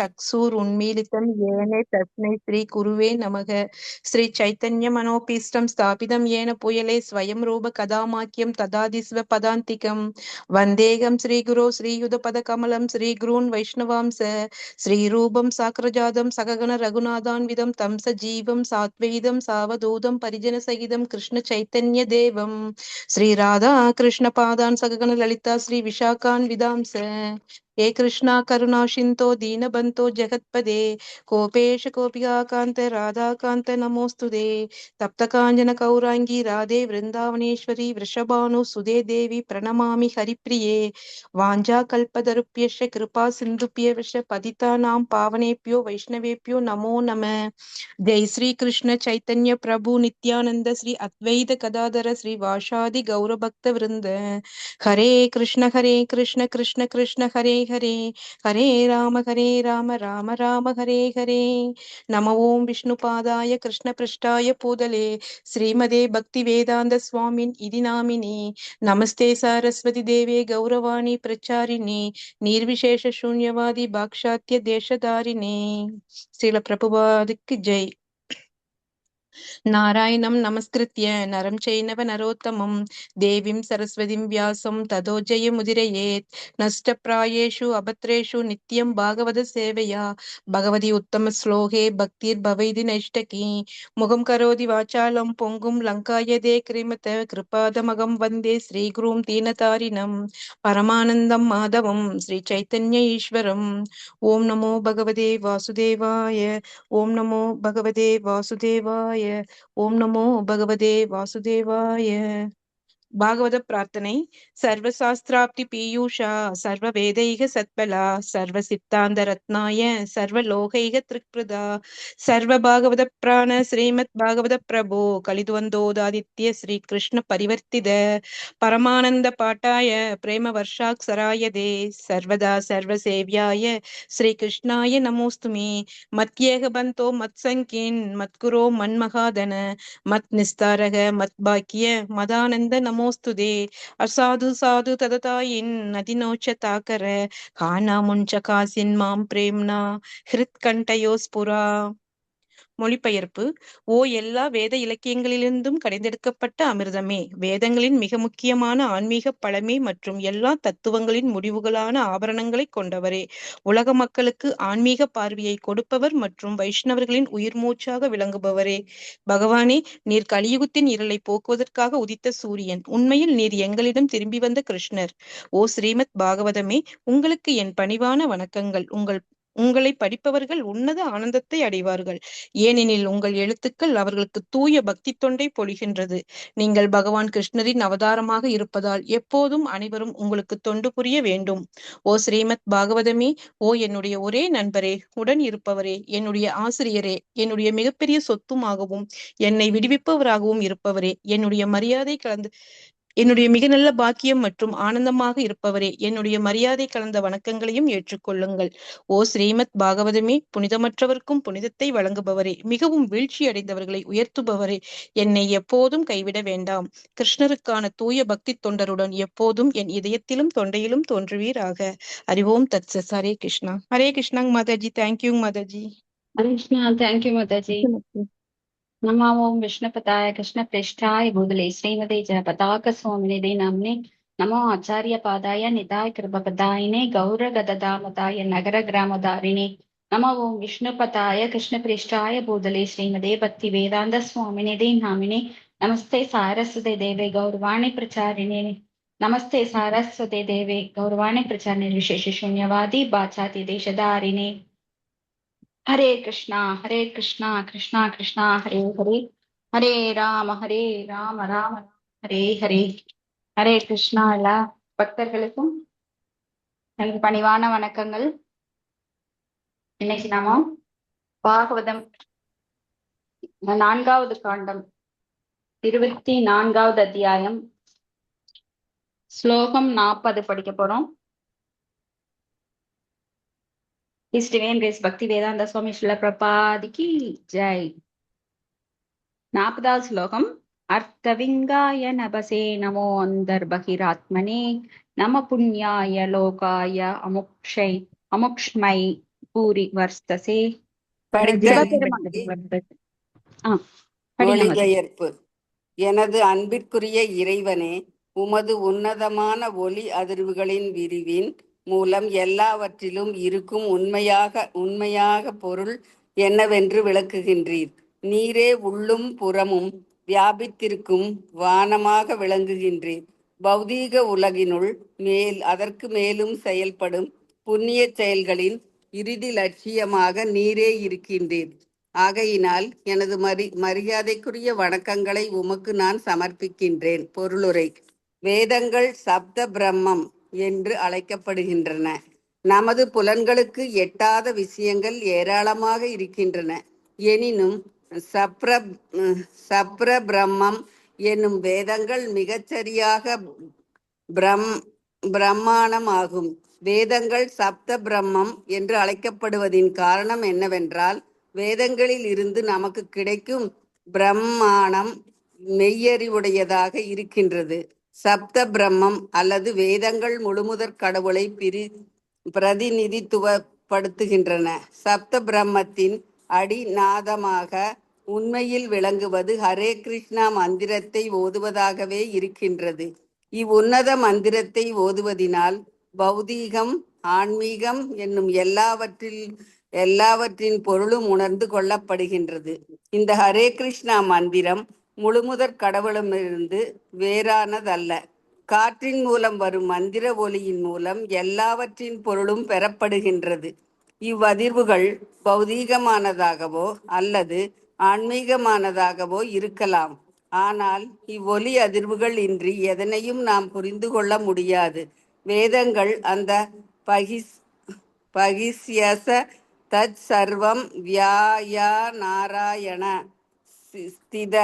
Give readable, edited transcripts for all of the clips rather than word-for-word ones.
चक्षुरुन्मीलितं येन तस्मै श्रीगुरुवे नमः। श्रीचैतन्यमनोभीष्टं स्थापितं येन पुयले स्वयं रूप कदामाख्यं तदादिस्वपदान्तिकं वन्देऽहं श्रीगुरो श्रीयुतपदकमलं श्रीगुरून् वैष्णवांस श्रीरूपं साग्रजातं सगगण रघुनाथान्वितं तं सजीवं सात्वैतं सावधूतं परिजनसहितं कृष्णचैतन्यदेवं श्रीराधा कृष्णपादान् सगगण ललिता श्रीविशाखान्विदांस हे कृष्णा करुणा सिन्धो दीनबन्धो जगत्पदे गोपेश गोपिकान्त राधाकान्त नमोऽस्तुते तप्तकाञ्चन कौराङ्गी राधे वृन्दावनेश्वरी वृषभानुसुते देवी प्रणमामि हरिप्रिये वाञ्छाकल्पतरुभ्यश्च कृपा सिन्धुभ्यश्च पतितानां पावनेभ्यो वैष्णवेभ्यो नमो नमः। जय श्री कृष्ण चैतन्य प्रभु नित्यानंद श्री अद्वैत गदाधर श्री वासादि गौरभक्त वृंद हरे कृष्ण कृष्ण कृष्ण हरे हरे हरे राम राम राम हरे हरे। नम ओं विष्णुपादाय कृष्णपृष्ठाय पूतले श्रीमदे भक्तिवेदान्त स्वामिन् इति नामिने नमस्ते सारस्वती देवे गौरवाणी प्रचारिणे निर्विशेष शून्यवादी भाक्षात्य देशधारिणे। श्रील प्रभुपादुक्कु जय। नारायणं नमस्कृत्य नरं चैनव नरोत्तमं देवीं सरस्वतीं व्यासं ततो जयमुदीरयेत्। नष्टप्रायेषु अभद्रेषु नित्यं भागवत सेवया भगवति उत्तमश्लोके भक्तिर्भवति नैष्टकी। मुखं करोति वाचालं पोङ्गुं लङ्कायते क्रीमत कृपादमगं वन्दे श्रीगुरुं दीनतारिणं परमानन्दं माधवं श्रीचैतन्य ईश्वरम्। ॐ नमो भगवते वासुदेवाय। ओम नमो भगवते वासुदेवाय। ओम नमो भगवते वासुदेवाय। பாகவத பிரார்த்தனை. சர்வ சாஸ்திராப்தி பீயூஷா சர்வ வேதைக சத்பலா சர்வ சித்தாந்த ரத்னாய சர்வ லோகைக திரிக்ருதா சர்வ பாகவத பிராண ஸ்ரீமத் பாகவத பிரபோ கலிதுவந்தோதாதித்ய ஸ்ரீ கிருஷ்ண பரிவர்த்தித பரமானந்த பாட்டாய பிரேம வர்ஷாக்ஷராய தே சர்வதா சர்வ சேவ்யாய ஸ்ரீ கிருஷ்ணாய நமோஸ்துமே. மத்யேக பந்தோ மத்சங்கின் மத்குரோ மன்மகாதன மத் நிஸ்தாரக மத் பாக்கிய மதானந்த நமோஸ்துதே. அசாது சாது தததாயின் நதினோச்ச தாக்கர கானா முஞ்ச காசின் மாம் பிரேம்னா ஹிருத் கண்டயோஸ்புரா. மொழிபெயர்ப்பு. ஓ எல்லா வேத இலக்கியங்களிலிருந்தும் கடைந்தெடுக்கப்பட்ட அமிர்தமே, வேதங்களின் மிக முக்கியமான ஆன்மீக பழமை மற்றும் எல்லா தத்துவங்களின் முடிவுகளான ஆபரணங்களை கொண்டவரே, உலக மக்களுக்கு ஆன்மீக பார்வையை கொடுப்பவர் மற்றும் வைஷ்ணவர்களின் உயிர் மூச்சாக விளங்குபவரே, பகவானே, நீர் கலியுகத்தின் இருளை போக்குவதற்காக உதித்த சூரியன். உண்மையில் நீர் எங்களிடம் திரும்பி வந்த கிருஷ்ணர். ஓ ஸ்ரீமத் பாகவதமே, உங்களுக்கு என் பணிவான வணக்கங்கள். உங்களை படிப்பவர்கள் உன்னத ஆனந்தத்தை அடைவார்கள், ஏனெனில் உங்கள் எழுத்துக்கள் அவர்களுக்கு தூய பக்தி தொண்டை பொழிகின்றது. நீங்கள் பகவான் கிருஷ்ணரின் அவதாரமாக இருப்பதால் எப்போதும் அனைவரும் உங்களுக்கு தொண்டு புரிய வேண்டும். ஓ ஸ்ரீமத் பாகவதமே, ஓ என்னுடைய ஒரே நண்பரே, உடன் இருப்பவரே, என்னுடைய ஆசிரியரே, என்னுடைய மிகப்பெரிய சொத்துமாகவும் என்னை விடுவிப்பவராகவும் இருப்பவரே, என்னுடைய மிக நல்ல பாக்கியம் மற்றும் ஆனந்தமாக இருப்பவரே, என்னுடைய மரியாதை கலந்த வணக்கங்களையும் ஏற்றுக்கொள்ளுங்கள். ஓ ஸ்ரீமத் பாகவதமே, புனிதமற்றவர்க்கும் புனிதத்தை வழங்குபவரே, மிகவும் வீழ்ச்சி அடைந்தவர்களை உயர்த்துபவரே, என்னை எப்போதும் கைவிட வேண்டாம். கிருஷ்ணருக்கான தூய பக்தி தொண்டருடன் எப்போதும் என் இதயத்திலும் தொண்டையிலும் தோன்றுவீராக. ஹரிஓம் தத்சத். ஹரே கிருஷ்ணா. ஹரே கிருஷ்ணாங்க மாதாஜி. தேங்க்யூ மாதாஜி. கிருஷ்ணா, தேங்க்யூ மாதாஜி. नमो ओं विष्णुपदाय कृष्णप्रेष्ठाय भूतले श्रीमते जयपताक स्वामिनिधे नाम्ने नमो आचार्य पादाय निधाय कृपपदायिने गौरगददामताय नगर ग्रामधारिणे नमो ओं विष्णुपदाय कृष्णप्रेष्ठाय भूतले श्रीमते भक्ति वेदांत स्वामिनिधे नामिने नमस्ते सारस्वते देवे गौरवाणी प्रचारिणे नमस्ते सारस्वते देवे गौरवाणी प्रचारिणे विशेष शून्यवादी बाचाति देशधारिणे हरे कृष्णा कृष्णा कृष्णा हरे हरे हरे राम राम राम हरे हरे हरे கிருஷ்ணா. எல்லா பக்தர்களுக்கும் எனக்கு பணிவான வணக்கங்கள். இன்னைக்கு நாம பாகவதம் 4வது காண்டம் 24வது அத்தியாயம் ஸ்லோகம் 40 படிக்க போறோம். His Divine Grace Bhakti Vedanta Swami Srila Prabhupada ki Jai. 40வது ஸ்லோகம். அர்த்தவிங்காய நபசே நமோ அந்தர்பகிராத்மனே நம புண்ணியாய லோகாய அமுக்ஷ்மை பூரி வர்த்தசே படிக்கிறேன். சிவபெருமான் வர்த்தசே. படிங்க மாதா. மொழிபெயர்ப்பு. எனது அன்பிற்குரிய இறைவனே, உமது உன்னதமான ஒலி அதிர்வுகளின் விரிவின் மூலம் எல்லாவற்றிலும் இருக்கும் உண்மையாக பொருள் என்னவென்று விளக்குகின்றீர். நீரே உள்ளும் புறமும் வியாபித்திருக்கும் வானமாக விளங்குகின்றீர். பௌதீக உலகினுள் அதற்கு மேலும் செயல்படும் புண்ணிய செயல்களின் இறுதி லட்சியமாக நீரே இருக்கின்றீர். ஆகையினால் எனது மரியாதைக்குரிய வணக்கங்களை உமக்கு நான் சமர்ப்பிக்கின்றேன். பொருளுரை. வேதங்கள் சப்த பிரம்மம் என்று அழைக்கப்படுகின்றன. நமது புலன்களுக்கு எட்டாத விஷயங்கள் ஏராளமாக இருக்கின்றன. எனினும் சப்ர பிரம்மம் என்னும் வேதங்கள் மிகச்சரியாக பிரம்மாணம் ஆகும். வேதங்கள் சப்த பிரம்மம் என்று அழைக்கப்படுவதின் காரணம் என்னவென்றால், வேதங்களில் இருந்து நமக்கு கிடைக்கும் பிரம்மாணம் மெய்யறிவுடையதாக இருக்கின்றது. சப்த பிரம்மம் அல்லது வேதங்கள் முழுமுதற் கடவுளை பிரதிநிதித்துவப்படுத்துகின்றன. சப்த பிரம்மத்தின் அடிநாதமாக உண்மையில் விளங்குவது ஹரே கிருஷ்ணா மந்திரத்தை ஓதுவதாகவே இருக்கின்றது. இவ்வுன்னத மந்திரத்தை ஓதுவதினால் பௌதீகம் ஆன்மீகம் என்னும் எல்லாவற்றின் பொருளும் உணர்ந்து கொள்ளப்படுகின்றது. இந்த ஹரே கிருஷ்ணா மந்திரம் முழுமுதற் கடவுளமிருந்து வேறானதல்ல. காற்றின் மூலம் வரும் மந்திர ஒலியின் மூலம் எல்லாவற்றின் பொருளும் பெறப்படுகின்றது. இவ்வதிர்வுகள் பௌதீகமானதாகவோ அல்லது ஆன்மீகமானதாகவோ இருக்கலாம். ஆனால் இவ்வொலி அதிர்வுகள் இன்றி எதனையும் நாம் புரிந்து கொள்ள முடியாது. வேதங்கள் அந்த பகிஸ்யச தத் சர்வம் வியாயா நாராயண ஸ்தித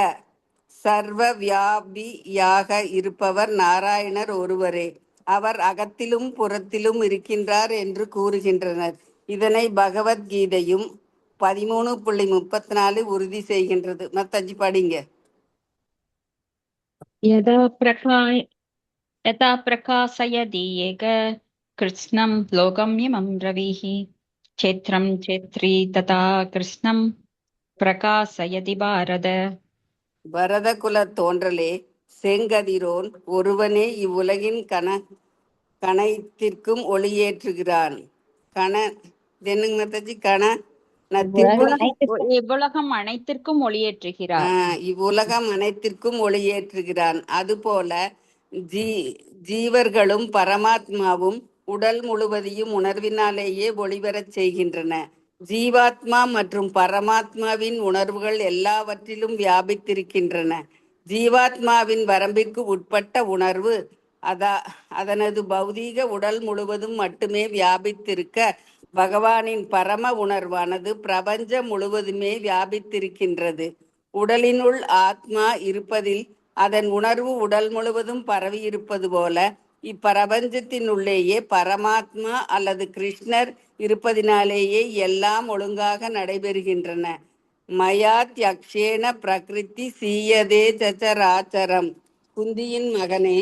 சர்வ வியாபியாக இருப்பவர் நாராயணர் ஒருவரே. அவர் அகத்திலும் புறத்திலும் இருக்கின்றார் என்று கூறுகின்றனர். இதனை பகவத்கீதையும் 13.34 உறுதி செய்கின்றது. மத்தஞ்சி படிங்க. यदा प्रकाशयति येक कृत्स्नं लोकमिमं रविः क्षेत्रं क्षेत्री तथा कृत्स्नं பிரகாசயதி பாரத. பரத குல தோன்றலே, செங்கதிரோன் ஒருவனே இவ்வுலகின் கணத்திற்கும் ஒளியேற்றுகிறான். இவ்வுலகம் அனைத்திற்கும் ஒளியேற்றுகிறார். இவ்வுலகம் அனைத்திற்கும் ஒளியேற்றுகிறான். அதுபோல ஜீவர்களும் பரமாத்மாவும் உடல் முழுவதையும் உணர்வினாலேயே ஒளிபெறச் செய்கின்றன. ஜீவாத்மா மற்றும் பரமாத்மாவின் உணர்வுகள் எல்லாவற்றிலும் வியாபித்திருக்கின்றன. ஜீவாத்மாவின் வரம்பிற்கு உட்பட்ட உணர்வு அதனது பௌதீக உடல் முழுவதும் மட்டுமே வியாபித்திருக்க, பகவானின் பரம உணர்வானது பிரபஞ்சம் முழுவதுமே வியாபித்திருக்கின்றது. உடலினுள் ஆத்மா இருப்பதில் அதன் உணர்வு உடல் முழுவதும் பரவி இருப்பது போல, இப்பிரபஞ்சத்தினுள்ளேயே பரமாத்மா அல்லது கிருஷ்ணர் இருப்பதினாலேயே எல்லாம் ஒழுங்காக நடைபெறுகின்றன. மயாத்யக்ஷேன பிரகிருதி சீயதே சச்சராச்சரம். குந்தியின் மகனே,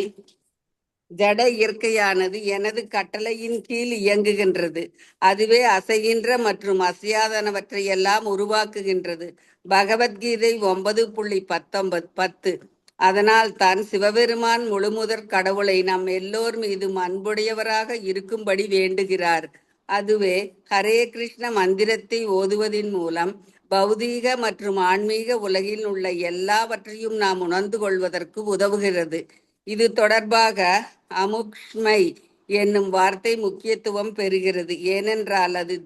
ஜட இயற்கையானது எனது கட்டளையின் கீழ் இயங்குகின்றது. அதுவே அசைகின்ற மற்றும் அசையாதனவற்றையெல்லாம் உருவாக்குகின்றது. பகவத்கீதை 9.10. அதனால் தான் சிவபெருமான் முழுமுதற் கடவுளை நம் எல்லோர் மீதும் அன்புடையவராக இருக்கும்படி வேண்டுகிறார். அதுவே ஹரே கிருஷ்ண மந்திரத்தை ஓதுவதின் மூலம் பௌதீக மற்றும் ஆன்மீக உலகில் உள்ள எல்லாவற்றையும் நாம் உணர்ந்து கொள்வதற்கு உதவுகிறது. இது தொடர்பாக அமுக்ஷ்மை என்னும் வார்த்தை முக்கியத்துவம் பெறுகிறது. ஏனென்றால் அது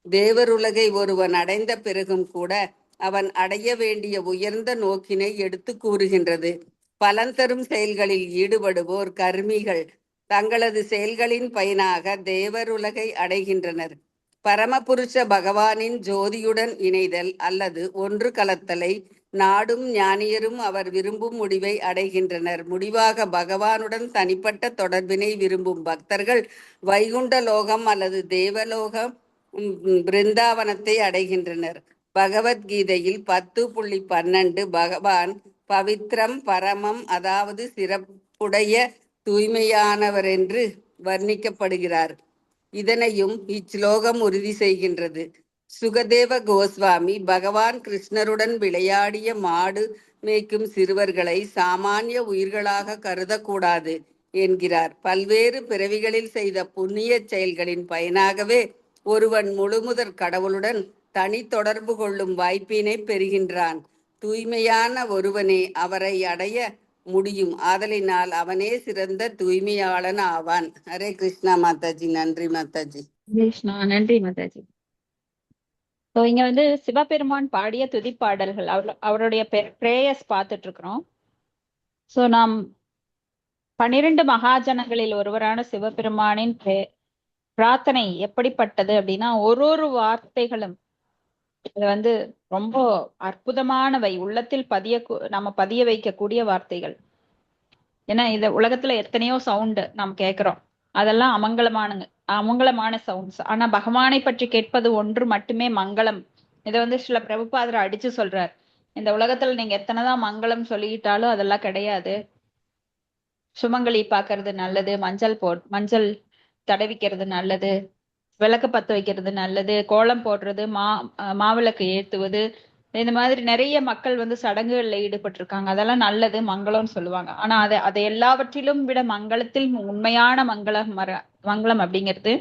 தேவருலகை ஒருவன் அடைந்த பிறகும் கூட அவன் அடைய வேண்டிய உயர்ந்த நோக்கினை எடுத்து கூறுகின்றது. பலன் தரும் செயல்களில் ஈடுபடுவோர் கர்மிகள் தங்களது செயல்களின் பயனாக தேவருலகை அடைகின்றனர். பரமபுருஷ பகவானின் ஜோதியுடன் இணைதல் அல்லது ஒன்று கலத்தலை நாடும் ஞானியரும் அவர் விரும்பும் முடிவை அடைகின்றனர். முடிவாக பகவானுடன் தனிப்பட்ட தொடர்பினை விரும்பும் பக்தர்கள் வைகுண்ட லோகம் அல்லது தேவலோகம் பிருந்தாவனத்தை அடைகின்றனர். பகவத்கீதையில் 10.12 பகவான் பவித்ரம் பரமம், அதாவது சிறப்புடைய தூய்மையானவரென்று வர்ணிக்கப்படுகிறார். இதனையும் இச்லோகம் உறுதி செய்கின்றது. சுகதேவ கோஸ்வாமி பகவான் கிருஷ்ணருடன் விளையாடிய மாடு மேய்க்கும் சிறுவர்களை சாமானிய உயிர்களாக கருதக்கூடாது என்கிறார். பல்வேறு பிறவிகளில் செய்த புண்ணிய செயல்களின் பயனாகவே ஒருவன் முழுமுதற் கடவுளுடன் தனி தொடர்பு கொள்ளும் வாய்ப்பினை பெறுகின்றான். தூய்மையான ஒருவனே அவரை அடைய முடியும். ஆதலினால் அவனே சிறந்த தூய்மையாளன் ஆவான். ஹரே கிருஷ்ணா மாதாஜி. நன்றி மாதாஜி. கிருஷ்ணா. நன்றி மாதாஜி. ஸோ இங்க வந்து சிவபெருமான் பாடிய துதிப்பாடல்கள், அவருடைய பிரேயர்ஸ் பார்த்துட்டு இருக்கிறோம். ஸோ நாம் 12 மகாஜனங்களில் ஒருவரான சிவபெருமானின் பிரார்த்தனை எப்படிப்பட்டது அப்படின்னா, ஒரு வார்த்தைகளும் அது வந்து ரொம்ப அற்புதமானவை, உள்ளத்தில் நம்ம பதிய வைக்கக்கூடிய வார்த்தைகள். ஏன்னா இந்த உலகத்துல எத்தனையோ சவுண்டு நாம் கேட்கிறோம், அதெல்லாம் அமங்கலமான சவுண்ட்ஸ். ஆனா பகவானை பற்றி கேட்பது ஒன்று மட்டுமே மங்களம். இதை வந்து சில பிரபுபாதர் அடிச்சு சொல்றார். இந்த உலகத்துல நீங்க எத்தனைதான் மங்களம் சொல்லிக்கிட்டாலும் அதெல்லாம் கிடையாது. சுமங்கலி பாக்குறது நல்லது, மஞ்சள் தடவிக்கிறது நல்லது, விளக்கு பத்த வைக்கிறது நல்லது, கோலம் போடுறது, மாவிளக்கு ஏத்துவது, இந்த மாதிரி நிறைய மக்கள் வந்து சடங்குகள்ல ஈடுபட்டிருக்காங்க. அதெல்லாம் நல்லது, மங்களம்னு சொல்லுவாங்க. ஆனா அதை எல்லாவற்றிலும் விட மங்களத்தில் உண்மையான மங்களம் அப்படிங்கிறது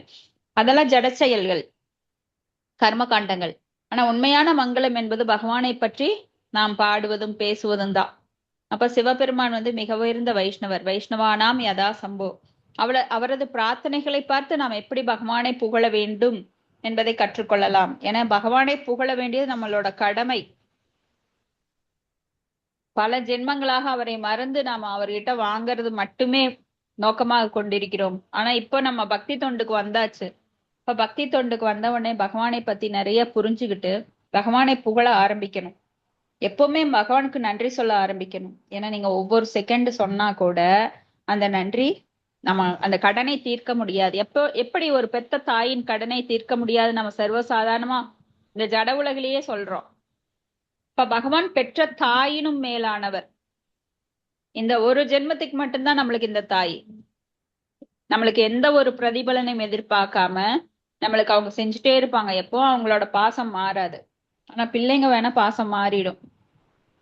அதெல்லாம் ஜட செயல்கள், கர்ம காண்டங்கள். ஆனா உண்மையான மங்களம் என்பது பகவானை பற்றி நாம் பாடுவதும் பேசுவதும் தான். அப்ப சிவபெருமான் வந்து மிக உயர்ந்த வைஷ்ணவானாம் யதா சம்போ. அவரது பிரார்த்தனைகளை பார்த்து நாம் எப்படி பகவானை புகழ வேண்டும் என்பதை கற்றுக்கொள்ளலாம். ஏன்னா பகவானை புகழ வேண்டியது நம்மளோட கடமை. பல ஜென்மங்களாக அவரை மறந்து நாம அவர்கிட்ட வாங்கறது மட்டுமே நோக்கமாக கொண்டிருக்கிறோம். ஆனா இப்போ நம்ம பக்தி தொண்டுக்கு வந்தாச்சு. இப்ப பக்தி தொண்டுக்கு வந்த உடனே பகவானை பத்தி நிறைய புரிஞ்சுக்கிட்டு பகவானை புகழ ஆரம்பிக்கணும். எப்பவுமே பகவானுக்கு நன்றி சொல்ல ஆரம்பிக்கணும். ஏன்னா நீங்க ஒவ்வொரு செகண்ட் சொன்னா கூட அந்த நன்றி, நம்ம அந்த கடனை தீர்க்க முடியாது. எப்படி ஒரு பெத்த தாயின் கடனை தீர்க்க முடியாது நம்ம சர்வசாதாரணமா இந்த ஜட உலகிலேயே சொல்றோம். இப்ப பகவான் பெற்ற தாயினும் மேலானவர். இந்த ஒரு ஜென்மத்துக்கு மட்டும்தான் நம்மளுக்கு இந்த தாய். நம்மளுக்கு எந்த ஒரு பிரதிபலனையும் எதிர்பார்க்காம நம்மளுக்கு அவங்க செஞ்சுட்டே இருப்பாங்க. எப்போ அவங்களோட பாசம் மாறாது. ஆனா பிள்ளைங்க வேணா பாசம் மாறிடும்.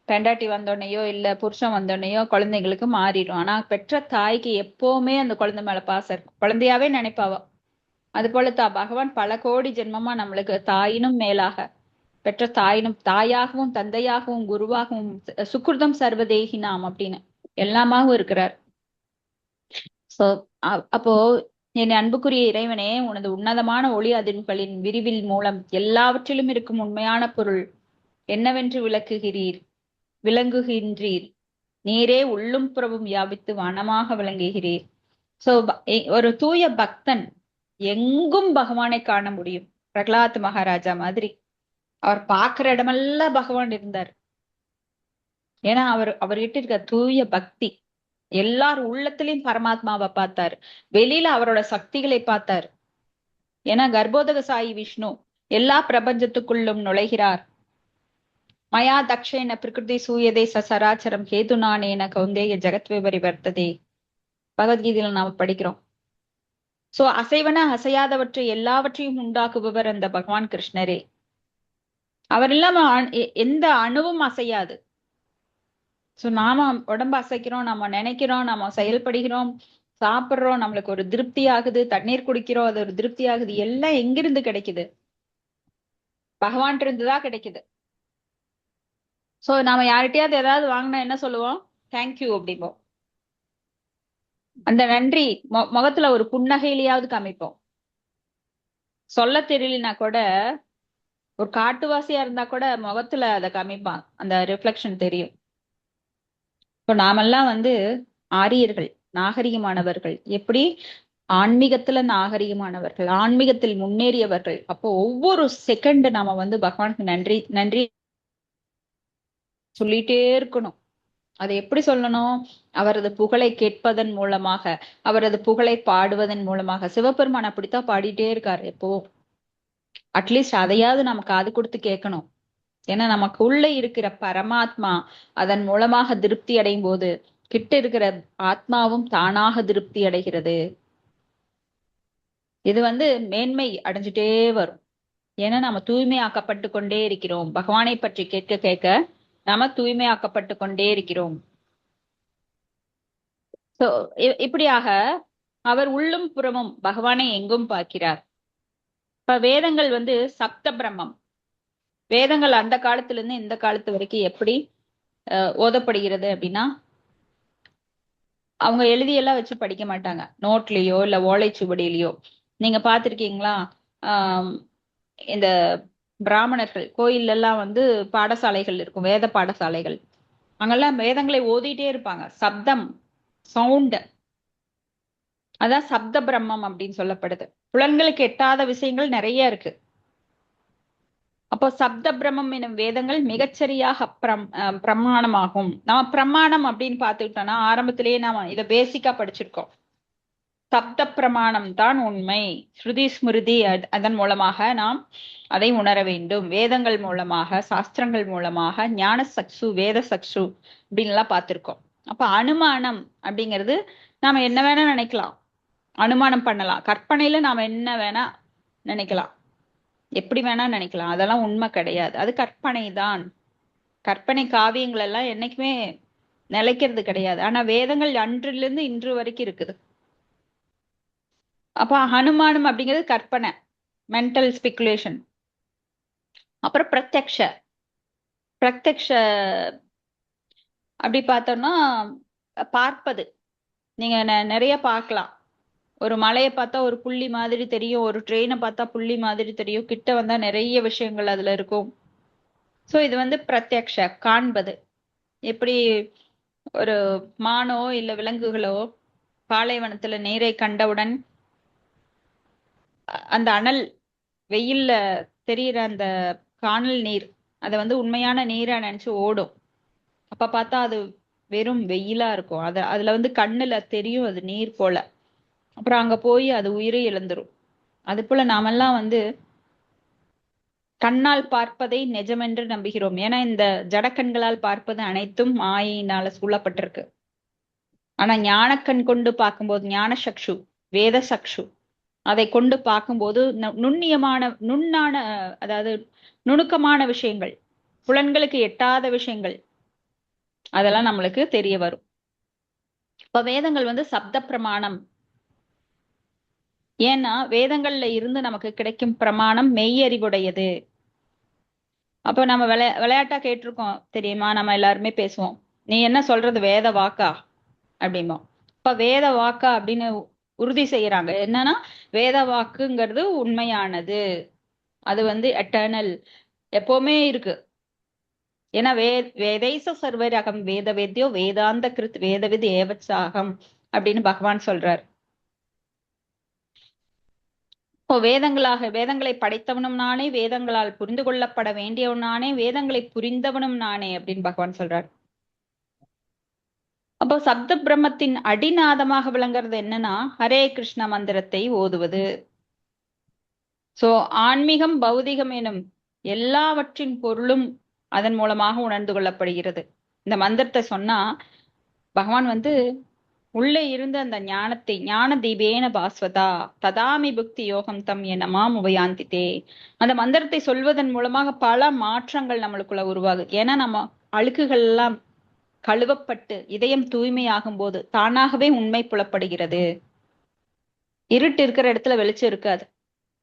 பெண்டாட்டி வந்தோடனையோ இல்ல புருஷன் வந்தோடனையோ குழந்தைங்களுக்கு மாறிடும். ஆனா பெற்ற தாய்க்கு எப்பவுமே அந்த குழந்தை மேல பாசம் இருக்கும். குழந்தையாவே நினைப்பாவா. அது போல பகவான் பல கோடி ஜென்மமா நம்மளுக்கு தாயினும் மேலாக, பெற்ற தாயாகவும் தந்தையாகவும் குருவாகவும் சுக்ருதம் சர்வதேகினாம் அப்படின்னு எல்லாமாகவும் இருக்கிறார். சோ அப்போ என் அன்புக்குரிய இறைவனே, உனது உன்னதமான ஒளி அதிர்வுகளின் விரிவில் மூலம் எல்லாவற்றிலும் இருக்கும் உண்மையான பொருள் என்னவென்று விளங்குகின்றீர். நீரே உள்ளும் புறவும் வியாபித்து வனமாக விளங்குகிறீர். சோ ஒரு தூய பக்தன் எங்கும் பகவானை காண முடியும். பிரகலாத் மகாராஜா மாதிரி அவர் பார்க்கிற இடமெல்லாம் பகவான் இருந்தார். ஏன்னா அவர்கிட்ட இருக்க தூய பக்தி. எல்லார் உள்ளத்திலையும் பரமாத்மாவை பார்த்தாரு, வெளியில அவரோட சக்திகளை பார்த்தாரு. ஏன்னா கர்ப்போதக சாயி விஷ்ணு எல்லா பிரபஞ்சத்துக்குள்ளும் நுழைகிறார். மயா தக்ஷேன பிரகிருதி சூயதே சராச்சரம் கேதுனானேன கௌந்தேய ஜெகத் விபரிவர்த்ததே. பகவத்கீதையில நாம படிக்கிறோம். சோ அசைவன அசையாதவற்றை எல்லாவற்றையும் உண்டாக்குபவர் அந்த பகவான் கிருஷ்ணரே. அவர் இல்லாம எந்த அணுவும் அசையாது. சோ நாம உடம்பு அசைக்கிறோம், நம்ம நினைக்கிறோம், நம்ம செயல்படுகிறோம், சாப்பிடுறோம், நம்மளுக்கு ஒரு திருப்தி ஆகுது, தண்ணீர் குடிக்கிறோம், அது ஒரு திருப்தி ஆகுது. எல்லாம் எங்கிருந்து கிடைக்குது? பகவான் இருந்துதான் கிடைக்குது. சோ நாம யார்கிட்டயாவது ஏதாவது வாங்கினா என்ன சொல்லுவோம்? தேங்க்யூ அப்படிம்போம். அந்த நன்றி முகத்துல ஒரு புன்னகையிலையாவது காமிப்போம். சொல்ல தெரியலனா கூட, ஒரு காட்டுவாசியா இருந்தா கூட முகத்துல அதை காமிப்பான், அந்த ரிஃப்ளெக்ஷன் தெரியும். இப்போ நாமெல்லாம் வந்து ஆரியர்கள், நாகரிகமானவர்கள். எப்படி? ஆன்மீகத்துல நாகரிகமானவர்கள், ஆன்மீகத்தில் முன்னேறியவர்கள். அப்போ ஒவ்வொரு செகண்ட் நாம வந்து பகவானுக்கு நன்றி நன்றி சொல்லிட்டே இருக்கணும். அதை எப்படி சொல்லணும்? அவரது புகழை கேட்பதன் மூலமாக, அவரது புகழை பாடுவதன் மூலமாக. சிவபெருமான் அப்படித்தான் பாடிட்டே இருக்காரு எப்போ. அட்லீஸ்ட் அதையாவது நம்ம காது கொடுத்து கேட்கணும். ஏன்னா நமக்கு உள்ள இருக்கிற பரமாத்மா அதன் மூலமாக திருப்தி அடையும் போது கிட்ட இருக்கிற ஆத்மாவும் தானாக திருப்தி அடைகிறது. இது மேன்மை அடைஞ்சிட்டே வரும். ஏன்னா நம்ம தூய்மையாக்கப்பட்டு கொண்டே இருக்கிறோம். பகவானை பற்றி கேட்க கேட்க நாம தூய்மையாக்கப்பட்டு கொண்டே இருக்கிறோம். சோ இப்படியாக அவர் உள்ளும் புறமும் பகவானை எங்கும் பார்க்கிறார். இப்ப வேதங்கள் சப்த பிரம்மம். வேதங்கள் அந்த காலத்துல இருந்து இந்த காலத்து வரைக்கும் எப்படி ஓதப்படுகிறது அப்படின்னா, அவங்க எழுதியெல்லாம் வச்சு படிக்க மாட்டாங்க, நோட்லயோ இல்ல ஓலைச்சுவடியிலயோ. நீங்க பாத்திருக்கீங்களா? இந்த பிராமணர்கள் கோயில்ல எல்லாம் பாடசாலைகள் இருக்கும், வேத பாடசாலைகள். அங்கெல்லாம் வேதங்களை ஓதிட்டே இருப்பாங்க. சப்தம், சவுண்ட், அதான் சப்த பிரம்மம் அப்படின்னு சொல்லப்படுது. புலன்களுக்கு எட்டாத விஷயங்கள் நிறைய இருக்கு. அப்போ சப்த பிரம்மம் எனும் வேதங்கள் மிகச்சரியாக பிரமாணமாகும். நம்ம பிரமாணம் அப்படின்னு பார்த்துக்கிட்டோம்னா ஆரம்பத்திலேயே நாம இதை பேசிக்கா படிச்சிருக்கோம். சப்த பிரமாணம் தான் உண்மை. ஸ்ருதி ஸ்மிருதி அதன் மூலமாக நாம் அதை உணர வேண்டும். வேதங்கள் மூலமாக, சாஸ்திரங்கள் மூலமாக, ஞான சக்ஷு, வேத சக்ஷு அப்படின்னு எல்லாம் பார்த்திருக்கோம். அப்ப அனுமானம் அப்படிங்கிறது நாம என்ன வேணா நினைக்கலாம், அனுமானம் பண்ணலாம். கற்பனையில நாம என்ன வேணா நினைக்கலாம், எப்படி வேணா நினைக்கலாம். அதெல்லாம் உண்மை கிடையாது, அது கற்பனை தான். கற்பனை காவியங்கள் எல்லாம் என்னைக்குமே நிலைக்கிறது கிடையாது. ஆனா வேதங்கள் அன்றிலிருந்து இன்று வரைக்கும் இருக்குது. அப்ப அனுமானம் அப்படிங்கிறது கற்பனை, மென்டல் ஸ்பெகுலேஷன். அப்புறம் பிரத்யக்ஷ பிரத்யக்ஷ அப்படி பார்த்தோம்னா பார்ப்பது. நீங்க நிறைய பார்க்கலாம். ஒரு மலையை பார்த்தா ஒரு புள்ளி மாதிரி தெரியும், ஒரு ட்ரெயினை பார்த்தா புள்ளி மாதிரி தெரியும், கிட்ட வந்தா நிறைய விஷயங்கள் அதுல இருக்கும். சோ இது பிரத்யக்ஷ, காண்பது. எப்படி ஒரு மானோ இல்ல விலங்குகளோ பாலைவனத்துல நீரை கண்டவுடன் அந்த அனல் வெயில்ல தெரியிற அந்த காணல் நீர் அதை உண்மையான நீரை நினைச்சு ஓடும். அப்ப பார்த்தா அது வெறும் வெயிலா இருக்கும். அதுல கண்ணுல தெரியும் அது நீர் போல. அப்புறம் அங்க போய் அது உயிரை இழந்துரும். அது போல நாமெல்லாம் கண்ணால் பார்ப்பதை நிஜமென்று நம்புகிறோம். ஏன்னா இந்த ஜடக்கண்களால் பார்ப்பது அனைத்தும் மாயினால சூழப்பட்டிருக்கு. ஆனா ஞானக்கண் கொண்டு பார்க்கும்போது, ஞான சக்ஷு, வேத சக்ஷு, அதை கொண்டு பார்க்கும்போது நுண்ணான, அதாவது நுணுக்கமான விஷயங்கள், புலன்களுக்கு எட்டாத விஷயங்கள், அதெல்லாம் நம்மளுக்கு தெரிய வரும். இப்ப வேதங்கள் சப்த பிரமாணம். ஏன்னா வேதங்கள்ல இருந்து நமக்கு கிடைக்கும் பிரமாணம் மெய்யறிவுடையது. அப்போ நம்ம விளையாட்டா கேட்டிருக்கோம் தெரியுமா? நம்ம எல்லாருமே பேசுவோம், நீ என்ன சொல்றது வேத வாக்கா அப்படிம்போம். இப்ப வேத வாக்கா அப்படின்னு உறுதி செய்யறாங்க. என்னன்னா வேத வாக்குங்கிறது உண்மையானது, அது எட்டர்னல், எப்பவுமே இருக்கு. ஏன்னா வேதைச சர்வரகம் வேத வேத்யோ வேதாந்த கிருத் வேதவித் ஏவச்சாகம் அப்படின்னு பகவான் சொல்றார். இப்போ வேதங்களை படைத்தவனும் நானே, வேதங்களால் புரிந்து கொள்ளப்பட வேண்டியவன் நானே, வேதங்களை புரிந்தவனும் நானே அப்படின்னு பகவான் சொல்றார். அப்போ சப்த பிரம்மத்தின் அடிநாதமாக விளங்குறது என்னன்னா ஹரே கிருஷ்ண மந்திரத்தை ஓதுவது. சோ ஆன்மீகம் பௌதிகம் எனும் எல்லாவற்றின் பொருளும் அதன் மூலமாக உணர்ந்து கொள்ளப்படுகிறது. இந்த மந்திரத்தை சொன்னா பகவான் உள்ளே இருந்து அந்த ஞானத்தை, ஞான தீபேன பாஸ்வதா ததாமி புக்தி யோகம் தம் என மாம் உபயாந்தித்தே, அந்த மந்திரத்தை சொல்வதன் மூலமாக பல மாற்றங்கள் நம்மளுக்குள்ள உருவாகுது. ஏன்னா நம்ம அழுக்குகள் எல்லாம் கழுவப்பட்டு இதயம் தூய்மையாகும் போது தானாகவே உண்மை புலப்படுகிறது. இருட்டு இருக்கிற இடத்துல வெளிச்சம் இருக்காது.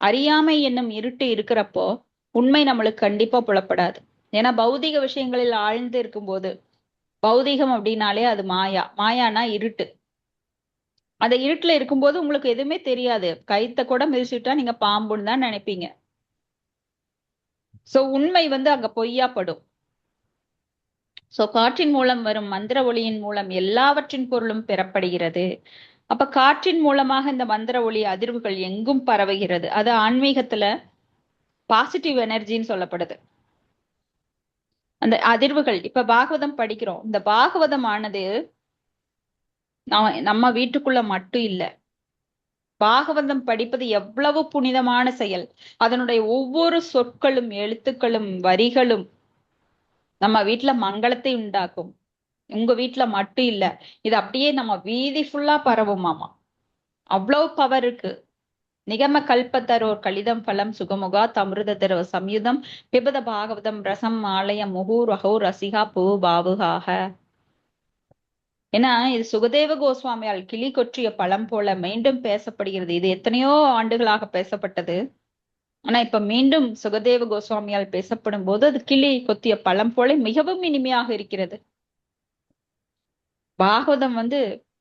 அறியாமை என்னும் இருட்டு இருக்கிறப்போ உண்மை நம்மளுக்கு கண்டிப்பா புலப்படாது. ஏன்னா பௌதிக விஷயங்களில் ஆழ்ந்து இருக்கும்போது, பௌதிகம் அப்படின்னாலே அது மாயா. மாயானா இருட்டு. அந்த இருட்டுல இருக்கும்போது உங்களுக்கு எதுவுமே தெரியாது. கைத்த கூட மிதிச்சுட்டா நீங்க பாம்புன்னு தான் நினைப்பீங்க. சோ உண்மை அங்க பொய்யாப்படும். சோ காற்றின் மூலம் வரும் மந்திர ஒளியின் மூலம் எல்லாவற்றின் பொருளும் பெறப்படுகிறது. அப்ப காற்றின் மூலமாக இந்த மந்திர ஒளி அதிர்வுகள் எங்கும் பரவுகிறது. அது ஆன்மீகத்துல பாசிட்டிவ் எனர்ஜின்னு சொல்லப்படுது. அந்த அதிர்வுகள், இப்ப பாகவதம் படிக்கிறோம். இந்த பாகவதம் ஆனது நம்ம வீட்டுக்குள்ள மட்டும் இல்ல. பாகவதம் படிப்பது எவ்வளவு புனிதமான செயல். அதனுடைய ஒவ்வொரு சொற்களும், எழுத்துக்களும், வரிகளும் நம்ம வீட்டுல மங்களத்தை உண்டாக்கும். உங்க வீட்டுல மட்டும் இல்ல, இது அப்படியே நம்ம வீதி ஃபுல்லா பரவுமாமா. அவ்வளவு பவர் இருக்கு. நிகம கல்பத்தரோர் கலிதம் பலம் சுகமுகா தமிருத திரவ சம்யுதம் பிபத பாகவதம் ரசம் ஆலயம் முகூர் அகோ ரசிகா பூ பாவுகாக. ஏன்னா இது சுகதேவ கோஸ்வாமியால் கிளி கொற்றிய பழம் போல மீண்டும் பேசப்படுகிறது. இது எத்தனையோ ஆண்டுகளாக பேசப்பட்டது. ஆனா இப்ப மீண்டும் சுகதேவ கோஸ்வாமியால் பேசப்படும் போது அது கிளி கொத்திய பழம் போல மிகவும் இனிமையாக இருக்கிறது. பாகவதம்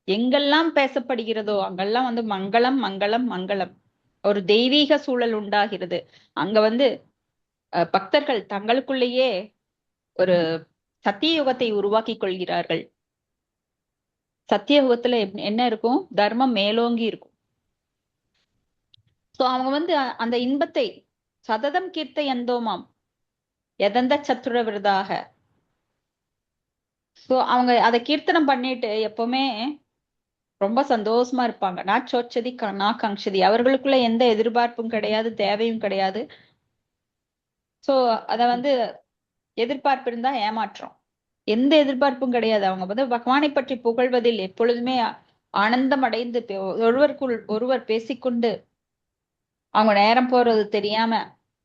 எங்கெல்லாம் பேசப்படுகிறதோ அங்கெல்லாம் மங்களம் மங்களம் மங்களம். ஒரு தெய்வீக சூழல் உண்டாகிறது. அங்க பக்தர்கள் தங்களுக்குள்ளேயே ஒரு சத்தியயுகத்தை உருவாக்கி கொள்கிறார்கள். சத்தியயுகத்துல என்ன இருக்கும்? தர்மம் மேலோங்கி இருக்கும். சோ அவங்க அந்த இன்பத்தை சததம் கீர்த்த எந்தோமாம் எதந்த சத்துர விரதாக. சோ அவங்க அதை கீர்த்தனம் பண்ணிட்டு எப்பவுமே ரொம்ப சந்தோஷமா இருப்பாங்க. நான் சோச்சதி நான் கங்ஷதி. அவர்களுக்குள்ள எந்த எதிர்பார்ப்பும் கிடையாது, தேவையும் கிடையாது. சோ அத எதிர்பார்ப்பு இருந்தா ஏமாற்றம். எந்த எதிர்பார்ப்பும் கிடையாது. அவங்க பகவானை பற்றி புகழ்வதில் எப்பொழுதுமே ஆனந்தம் அடைந்து ஒருவருக்குள் ஒருவர் பேசிக்கொண்டு அவங்க நேரம் போறது தெரியாம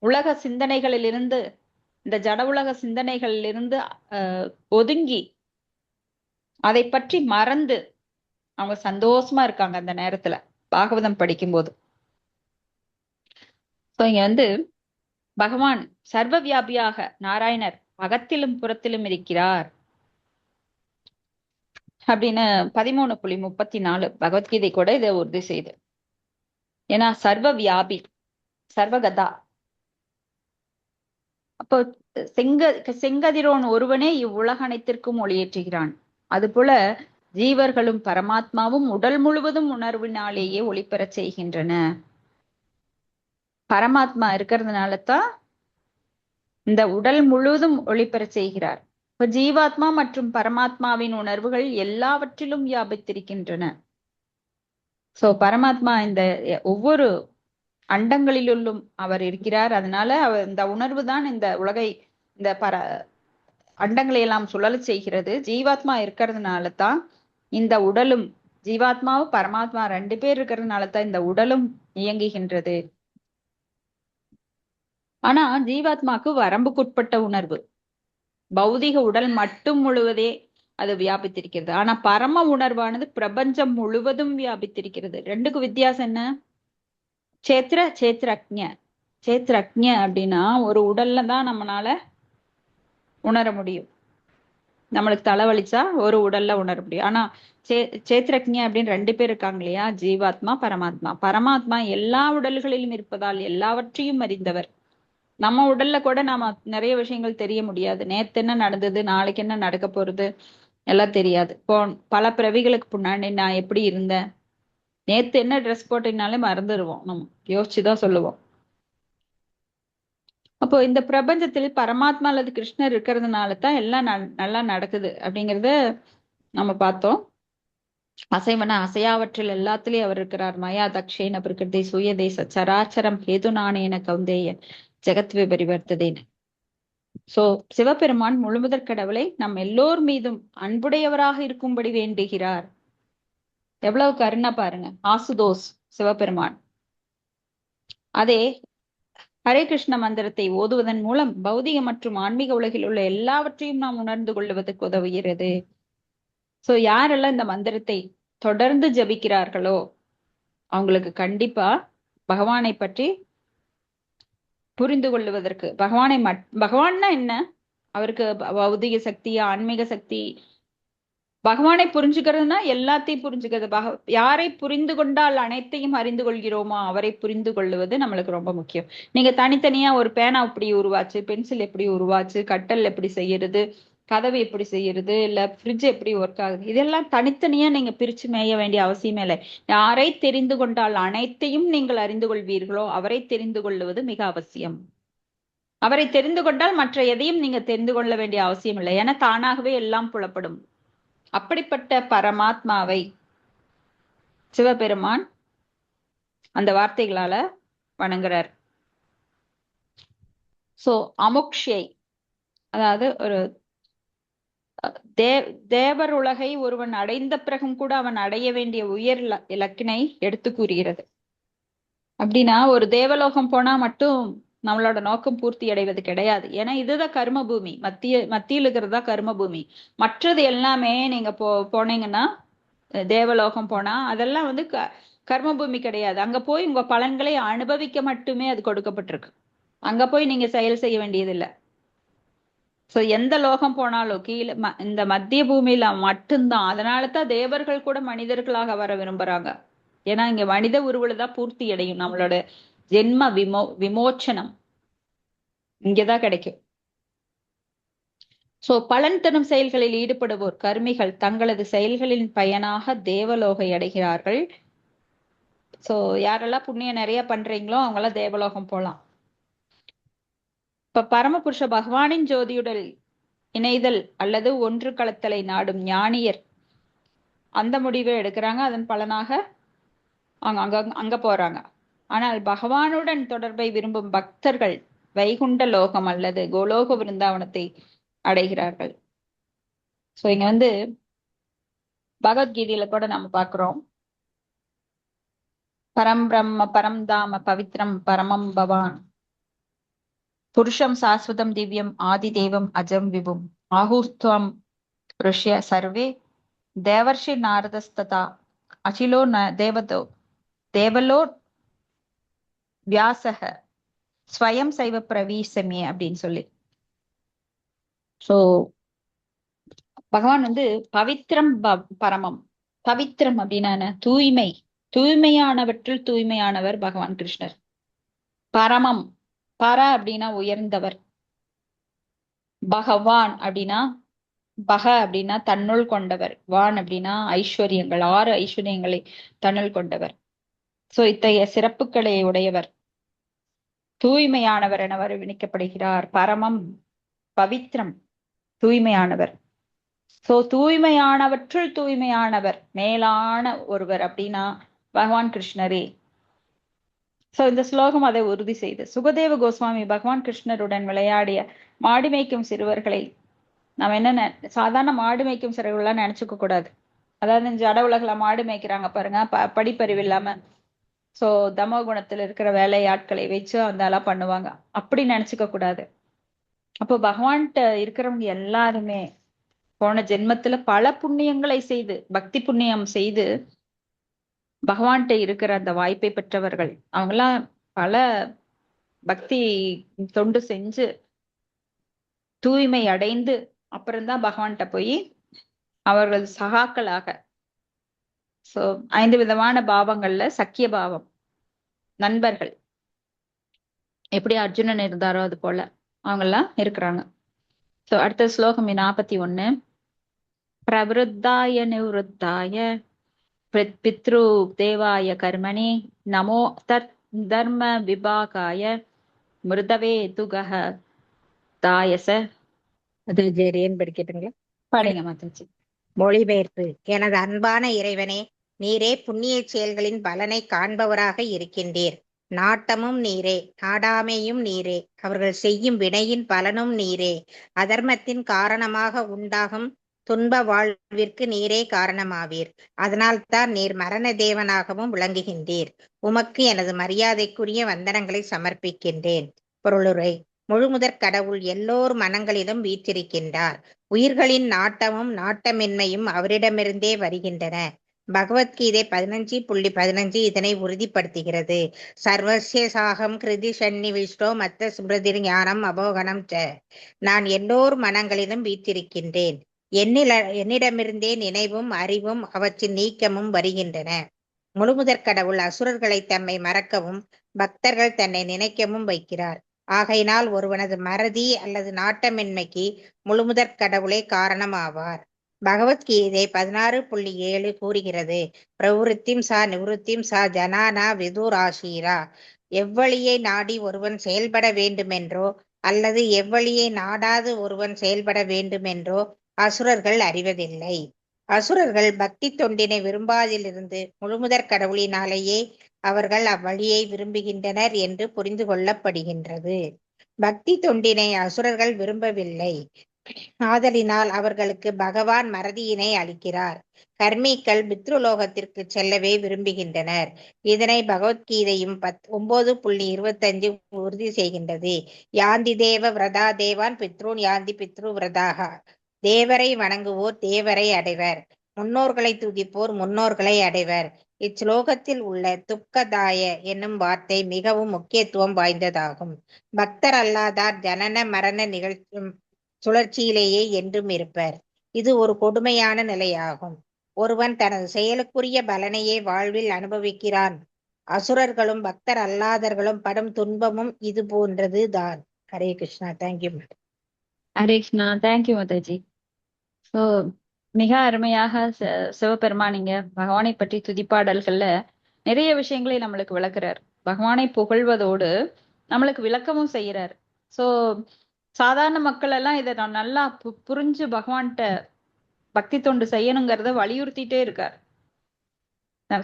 உலக சிந்தனைகளில் இருந்து, இந்த ஜட உலக சிந்தனைகளில் இருந்து ஒதுங்கி அதை பற்றி மறந்து அவங்க சந்தோஷமா இருக்காங்க அந்த நேரத்துல பாகவதம் படிக்கும்போது. இங்க பகவான் சர்வ வியாபியாக நாராயணர் அகத்திலும் புறத்திலும் இருக்கிறார் அப்படின்னு 13.34 பகவத்கீதை கூட இதை உறுதி செய்து. ஏன்னா சர்வ வியாபி, சர்வகதா. அப்போ செங்கதிரோன் ஒருவனே இவ்வுலக அனைத்திற்கும் ஒளியேற்றுகிறான். அதுபோல ஜீவர்களும் பரமாத்மாவும் உடல் முழுவதும் உணர்வினாலேயே ஒளிபெறச் செய்கின்றன. பரமாத்மா இருக்கிறதுனால தான் இந்த உடல் முழுவதும் ஒளிபெறச் செய்கிறார். இப்ப ஜீவாத்மா மற்றும் பரமாத்மாவின் உணர்வுகள் எல்லாவற்றிலும் வியாபித்திருக்கின்றன. சோ பரமாத்மா இந்த ஒவ்வொரு அண்டங்களிலும் அவர் இருக்கிறார். அதனால இந்த உணர்வு தான் இந்த உலகை, இந்த அண்டங்களை எல்லாம் சுழல செய்கிறது. ஜீவாத்மா இருக்கிறதுனால தான் இந்த உடலும், ஜீவாத்மாவும் பரமாத்மா 2 பேர் இருக்கிறதுனால தான் இந்த உடலும் இயங்குகின்றது. ஆனா ஜீவாத்மாக்கு வரம்புக்குட்பட்ட உணர்வு. பௌதிக உடல் மட்டும் முழுவதே அது வியாபித்திருக்கிறது. ஆனா பரம உணர்வானது பிரபஞ்சம் முழுவதும் வியாபித்திருக்கிறது. ரெண்டுக்கும் வித்தியாசம் என்ன? சேத்திரக்ஞ அப்படின்னா ஒரு உடல்ல தான் நம்மளால உணர முடியும். நம்மளுக்கு தலைவலிச்சா ஒரு உடல்ல உணர முடியும். ஆனா சேத்திரக்ஞ அப்படின்னு 2 பேர் இருக்காங்க இல்லையா? ஜீவாத்மா, பரமாத்மா. பரமாத்மா எல்லா உடல்களிலும் இருப்பதால் எல்லாவற்றையும் அறிந்தவர். நம்ம உடல்ல கூட நாம நிறைய விஷயங்கள் தெரிய முடியாது. நேத்து என்ன நடந்தது, நாளைக்கு என்ன நடக்க போறது எல்லாம் தெரியாது. பல பிறவிகளுக்கு முன்னாடி நான் எப்படி இருந்தேன், நேத்து என்ன ட்ரெஸ் போட்டீங்கனாலே மறந்துடுவோம். நம்ம யோசிச்சுதான் சொல்லுவோம். அப்போ இந்த பிரபஞ்சத்தில் பரமாத்மா அல்லது கிருஷ்ணர் இருக்கிறதுனால தான் எல்லாம் நல்லா நடக்குது அப்படிங்கறத நம்ம பார்த்தோம். அசைவன அசையாவற்றில் எல்லாத்திலயும் அவர் இருக்கிறார். மயா தக்ஷேன பிரகிருதி சுயதேச சராச்சரம் ஹேதுநானேன கௌந்தேய ஜெகத் விபரிவர்த்ததேன. சோ சிவபெருமான் முழுமுதற் கடவுளை நம் எல்லோர் மீதும் அன்புடையவராக இருக்கும்படி வேண்டுகிறார். எவ்வளவு கருணை பாருங்க. ஆசுதோஸ் சிவபெருமான். அதே ஹரே கிருஷ்ண மந்திரத்தை ஓதுவதன் மூலம் பௌதிக மற்றும் ஆன்மீக உலகில் உள்ள எல்லாவற்றையும் நாம் உணர்ந்து கொள்வதற்கு உதவுகிறது. சோ யாரெல்லாம் இந்த மந்திரத்தை தொடர்ந்து ஜபிக்கிறார்களோ அவங்களுக்கு கண்டிப்பா பகவானை பற்றி புரிந்து கொள்ளுவதற்கு, பகவான்னா என்ன, அவருக்கு பௌதிக சக்தி, ஆன்மீக சக்தி, பகவானை புரிஞ்சுக்கிறதுனா எல்லாத்தையும் புரிஞ்சுக்கிறது. யாரை புரிந்து கொண்டால் அனைத்தையும் அறிந்து கொள்கிறோமோ அவரை புரிந்து கொள்ளுவது நம்மளுக்கு ரொம்ப முக்கியம். நீங்க தனித்தனியா ஒரு பேனா எப்படி உருவாச்சு, பென்சில் எப்படி உருவாச்சு, கட்டல் எப்படி செய்யறது, கதவு எப்படி செய்யறது, இல்ல ஃப்ரிட்ஜ் எப்படி ஒர்க் ஆகுது, இதெல்லாம் தனித்தனியா நீங்க பிரிச்சு மேய வேண்டிய அவசியமே இல்லை. யாரை தெரிந்து கொண்டால் அனைத்தையும் நீங்கள் அறிந்து கொள்வீர்களோ அவரை தெரிந்து கொள்ளுவது மிக அவசியம். அவரை தெரிந்து கொண்டால் மற்ற எதையும் நீங்க தெரிந்து கொள்ள வேண்டிய அவசியம் இல்லை. ஏன்னா தானாகவே எல்லாம் புலப்படும். அப்படிப்பட்ட பரமாத்மாவை சிவபெருமான் அந்த வார்த்தைகளால வணங்குறார். சோ அமுக்ஷை, அதாவது ஒரு தேவர் உலகை ஒருவன் அடைந்த பிறகும் கூட அவன் அடைய வேண்டிய உயர் இலக்கினை எடுத்து கூறுகிறது. அப்படின்னா ஒரு தேவலோகம் போனா மட்டும் நம்மளோட நோக்கம் பூர்த்தி அடைவது கிடையாது. ஏன்னா இதுதான் கர்ம பூமி, மத்தியில் இருக்கிறதா கர்ம பூமி. மற்றது எல்லாமே நீங்க போனீங்கன்னா தேவலோகம் போனா அதெல்லாம் வந்து கர்ம பூமி கிடையாது. அங்க போய் உங்க பலன்களை அனுபவிக்க மட்டுமே அது கொடுக்கப்பட்டிருக்கு. அங்க போய் நீங்க செயல் செய்ய வேண்டியது இல்லை. சோ எந்த லோகம் போனாலும் கீழே இந்த மத்திய பூமியில மட்டும்தான். அதனாலதான் தேவர்கள் கூட மனிதர்களாக வர விரும்புறாங்க. ஏன்னா இங்க மனித உருவுல தான் பூர்த்தி அடையும் நம்மளோட ஜென்ம விமோச்சனம் இங்கதான் கிடைக்கும். சோ பலன் தரும் செயல்களில் ஈடுபடுவோர் கர்மிகள் தங்களது செயல்களின் பயனாக தேவலோகை அடைகிறார்கள். சோ யாரெல்லாம் புண்ணியம் நிறைய பண்றீங்களோ அவங்கெல்லாம் தேவலோகம் போலாம். இப்ப பரமபுருஷ பகவானின் ஜோதியுடல் இணைதல் அல்லது ஒன்று கலத்தலை நாடும் ஞானியர் அந்த முடிவை எடுக்கிறாங்க. அதன் பலனாக அங்க போறாங்க. ஆனால் பகவானுடன் தொடர்பை விரும்பும் பக்தர்கள் வைகுண்ட லோகம் அல்லது கோலோக விருந்தாவனத்தை அடைகிறார்கள். சோ இங்க வந்து பகவத்கீதையில கூட நம்ம பாக்குறோம், பரம் பிரம்ம பரம் தாம பவித்ரம் பரமம் பவான் புருஷம் சாஸ்வதம் திவ்யம் ஆதி தேவம் அஜம் விபும் ஆஹூஸ்துவம் ருஷ்ய சர்வே தேவர்ஷி நாரதஸ்ததா அச்சிலோ தேவலோ வியாசக ஸ்வயம் சைவ பிரவீசமே அப்படின்னு சொல்லி. சோ பகவான் வந்து பவித்ரம் பரமம். பவித்ரம் அப்படின்னா தூய்மை, தூய்மையானவற்றில் தூய்மையானவர் பகவான் கிருஷ்ணர். பரமம், பர அப்படின்னா உயர்ந்தவர். பகவான் அப்படின்னா அப்படின்னா தன்னுள் கொண்டவர். வான் அப்படின்னா ஐஸ்வர்யங்கள், 6 ஐஸ்வர்யங்களை தன்னுள் கொண்டவர். சோ இத்தகைய சிறப்புகளை உடையவர், தூய்மையானவர் என வர்ணிக்கப்படுகிறார். பரமம், பவித்ரம், தூய்மையானவர். சோ தூய்மையானவற்றுள் தூய்மையானவர், மேலான ஒருவர் அப்படின்னா பகவான் கிருஷ்ணரே. சோ இந்த ஸ்லோகம் அதை உறுதி செய்து. சுகதேவ கோஸ்வாமி பகவான் கிருஷ்ணருடன் விளையாடிய மாடு மேய்க்கும் சிறுவர்களை நம்ம என்ன சாதாரண மாடு மேய்க்கும் சிறுவர்கள்லாம் நினைச்சுக்க கூடாது. அதாவது ஜட உலகில மாடு மேய்க்கிறாங்க பாருங்க, படிப்பறிவு இல்லாம. சோ தமோ குணத்துல இருக்கிற வேலையாட்களை வச்சு அதெல்லாம் பண்ணுவாங்க, அப்படி நினைச்சுக்க கூடாது. அப்போ பகவான்கிட்ட இருக்கிறவங்க எல்லாருமே போன ஜென்மத்துல பல புண்ணியங்களை செய்து, பக்தி புண்ணியம் செய்து பகவான்கிட்ட இருக்கிற அந்த வாய்ப்பை பெற்றவர்கள். அவங்கெல்லாம் பல பக்தி தொண்டு செஞ்சு தூய்மை அடைந்து அப்புறம்தான் பகவான்கிட்ட போய் அவர்கள் சகாக்களாக. சோ 5 விதமான பாவங்கள்ல சக்கிய பாவம், நண்பர்கள் எப்படி அர்ஜுனன் இருந்தாரோ அது போல அவங்கெல்லாம் இருக்கிறாங்க. சோ அடுத்த ஸ்லோகம் 41. பிரவருத்தாய நிவருத்தாய பித்ரு தேவாய கர்மணி நமோ தத் தர்ம விபாகாய மிருதவே துகஹ தாயச. அது ஜெரியன் படிக்கட்டுங்களா? படிங்க மாதாஜி. மொழிபெயர்ப்பு. எனது அன்பான இறைவனே, நீரே புண்ணிய செயல்களின் பலனை காண்பவராக இருக்கின்றீர். நாட்டமும் நீரே, நாடாமையும் நீரே, அவர்கள் செய்யும் வினையின் பலனும் நீரே. அதர்மத்தின் காரணமாக உண்டாகும் துன்ப வாழ்விற்கு நீரே காரணமாவீர். அதனால்தான் நீர் மரண தேவனாகவும் விளங்குகின்றீர். உமக்கு எனது மரியாதைக்குரிய வந்தனங்களை சமர்ப்பிக்கின்றேன். பொருளுரை. முழுமுதற் கடவுள் எல்லோர் மனங்களிலும் வீற்றிருக்கின்றார். உயிர்களின் நாட்டமும் நாட்டமின்மையும் அவரிடமிருந்தே வருகின்றன. பகவத்கீதை 15.15 இதனை உறுதிப்படுத்துகிறது. சர்வஸ்ய சாகம் கிருதி சன்னிவிஷ்டோ மத்த ஸ்மிருதிர் ஞானம் அபோகனம் ச. நான் எல்லோர் மனங்களிலும் வீற்றிருக்கின்றேன். என்னிடமிருந்தே நினைவும் அறிவும் அவற்றின் நீக்கமும் வருகின்றன. முழுமுதற் கடவுள் அசுரர்களை தம்மை மறக்கவும் பக்தர்கள் தன்னை நினைக்கவும் வைக்கிறார். ஆகையினால் ஒருவனது மறதி அல்லது நாட்டமின்மைக்கு முழுமுதற் கடவுளே காரணமாவார். பகவத்கீதை 16.7 கூறுகிறது, பிரவருத்திம் சா நிவருத்திம் சா ஜனானா விதுராஷீரா. எவ்வழியை நாடி ஒருவன் செயல்பட வேண்டுமென்றோ அல்லது எவ்வழியை நாடாது ஒருவன் செயல்பட வேண்டுமென்றோ அசுரர்கள் அறிவதில்லை. அசுரர்கள் பக்தி தொண்டினை விரும்பாதிலிருந்து முழுமுதற் கடவுளினாலேயே அவர்கள் அவ்வழியை விரும்புகின்றனர் என்று புரிந்து கொள்ளப்படுகின்றது. பக்தி தொண்டினை அசுரர்கள் விரும்பவில்லை. ஆதலினால் அவர்களுக்கு பகவான் மறதியினை அளிக்கிறார். கர்மிகள் பித்ருலோகத்திற்கு செல்லவே விரும்புகின்றனர். இதனை பகவத்கீதையும் 9.25 உறுதி செய்கின்றது. யாந்தி தேவ விரதா தேவான் பித்ருன் யாந்தி பித்ரு விரதாக. தேவரை வணங்குவோர் தேவரை அடைவர், முன்னோர்களை துதிப்போர் முன்னோர்களை அடைவர். இச்லோகத்தில் உள்ள துக்கதாய என்னும் வார்த்தை மிகவும் முக்கியத்துவம் வாய்ந்ததாகும். பக்தர் அல்லாதார் ஜனன மரண சுழற்சியிலேயே என்றும் இருப்பர். இது ஒரு கொடுமையான நிலையாகும். ஒருவன் தனது செயலுக்குரிய பலனையே வாழ்வில் அனுபவிக்கிறான். அசுரர்களும் பக்தர் அல்லாதவர்களும் படும் துன்பமும் இது போன்றது தான். Hare Krishna. Thank you. Hare Krishna. Thank you Mataji. So மிக அருமையாக சிவபெருமான் நீங்க பகவானை பற்றி துதிப்பாடல்கள்ல நிறைய விஷயங்களை நம்மளுக்கு விளக்குறார். பகவானை புகழ்வதோடு நம்மளுக்கு விளக்கமும் செய்யறார். ஸோ சாதாரண மக்கள் எல்லாம் இதை நான் நல்லா புரிஞ்சு பகவான்கிட்ட பக்தி தொண்டு செய்யணுங்கிறத வலியுறுத்திட்டே இருக்கார்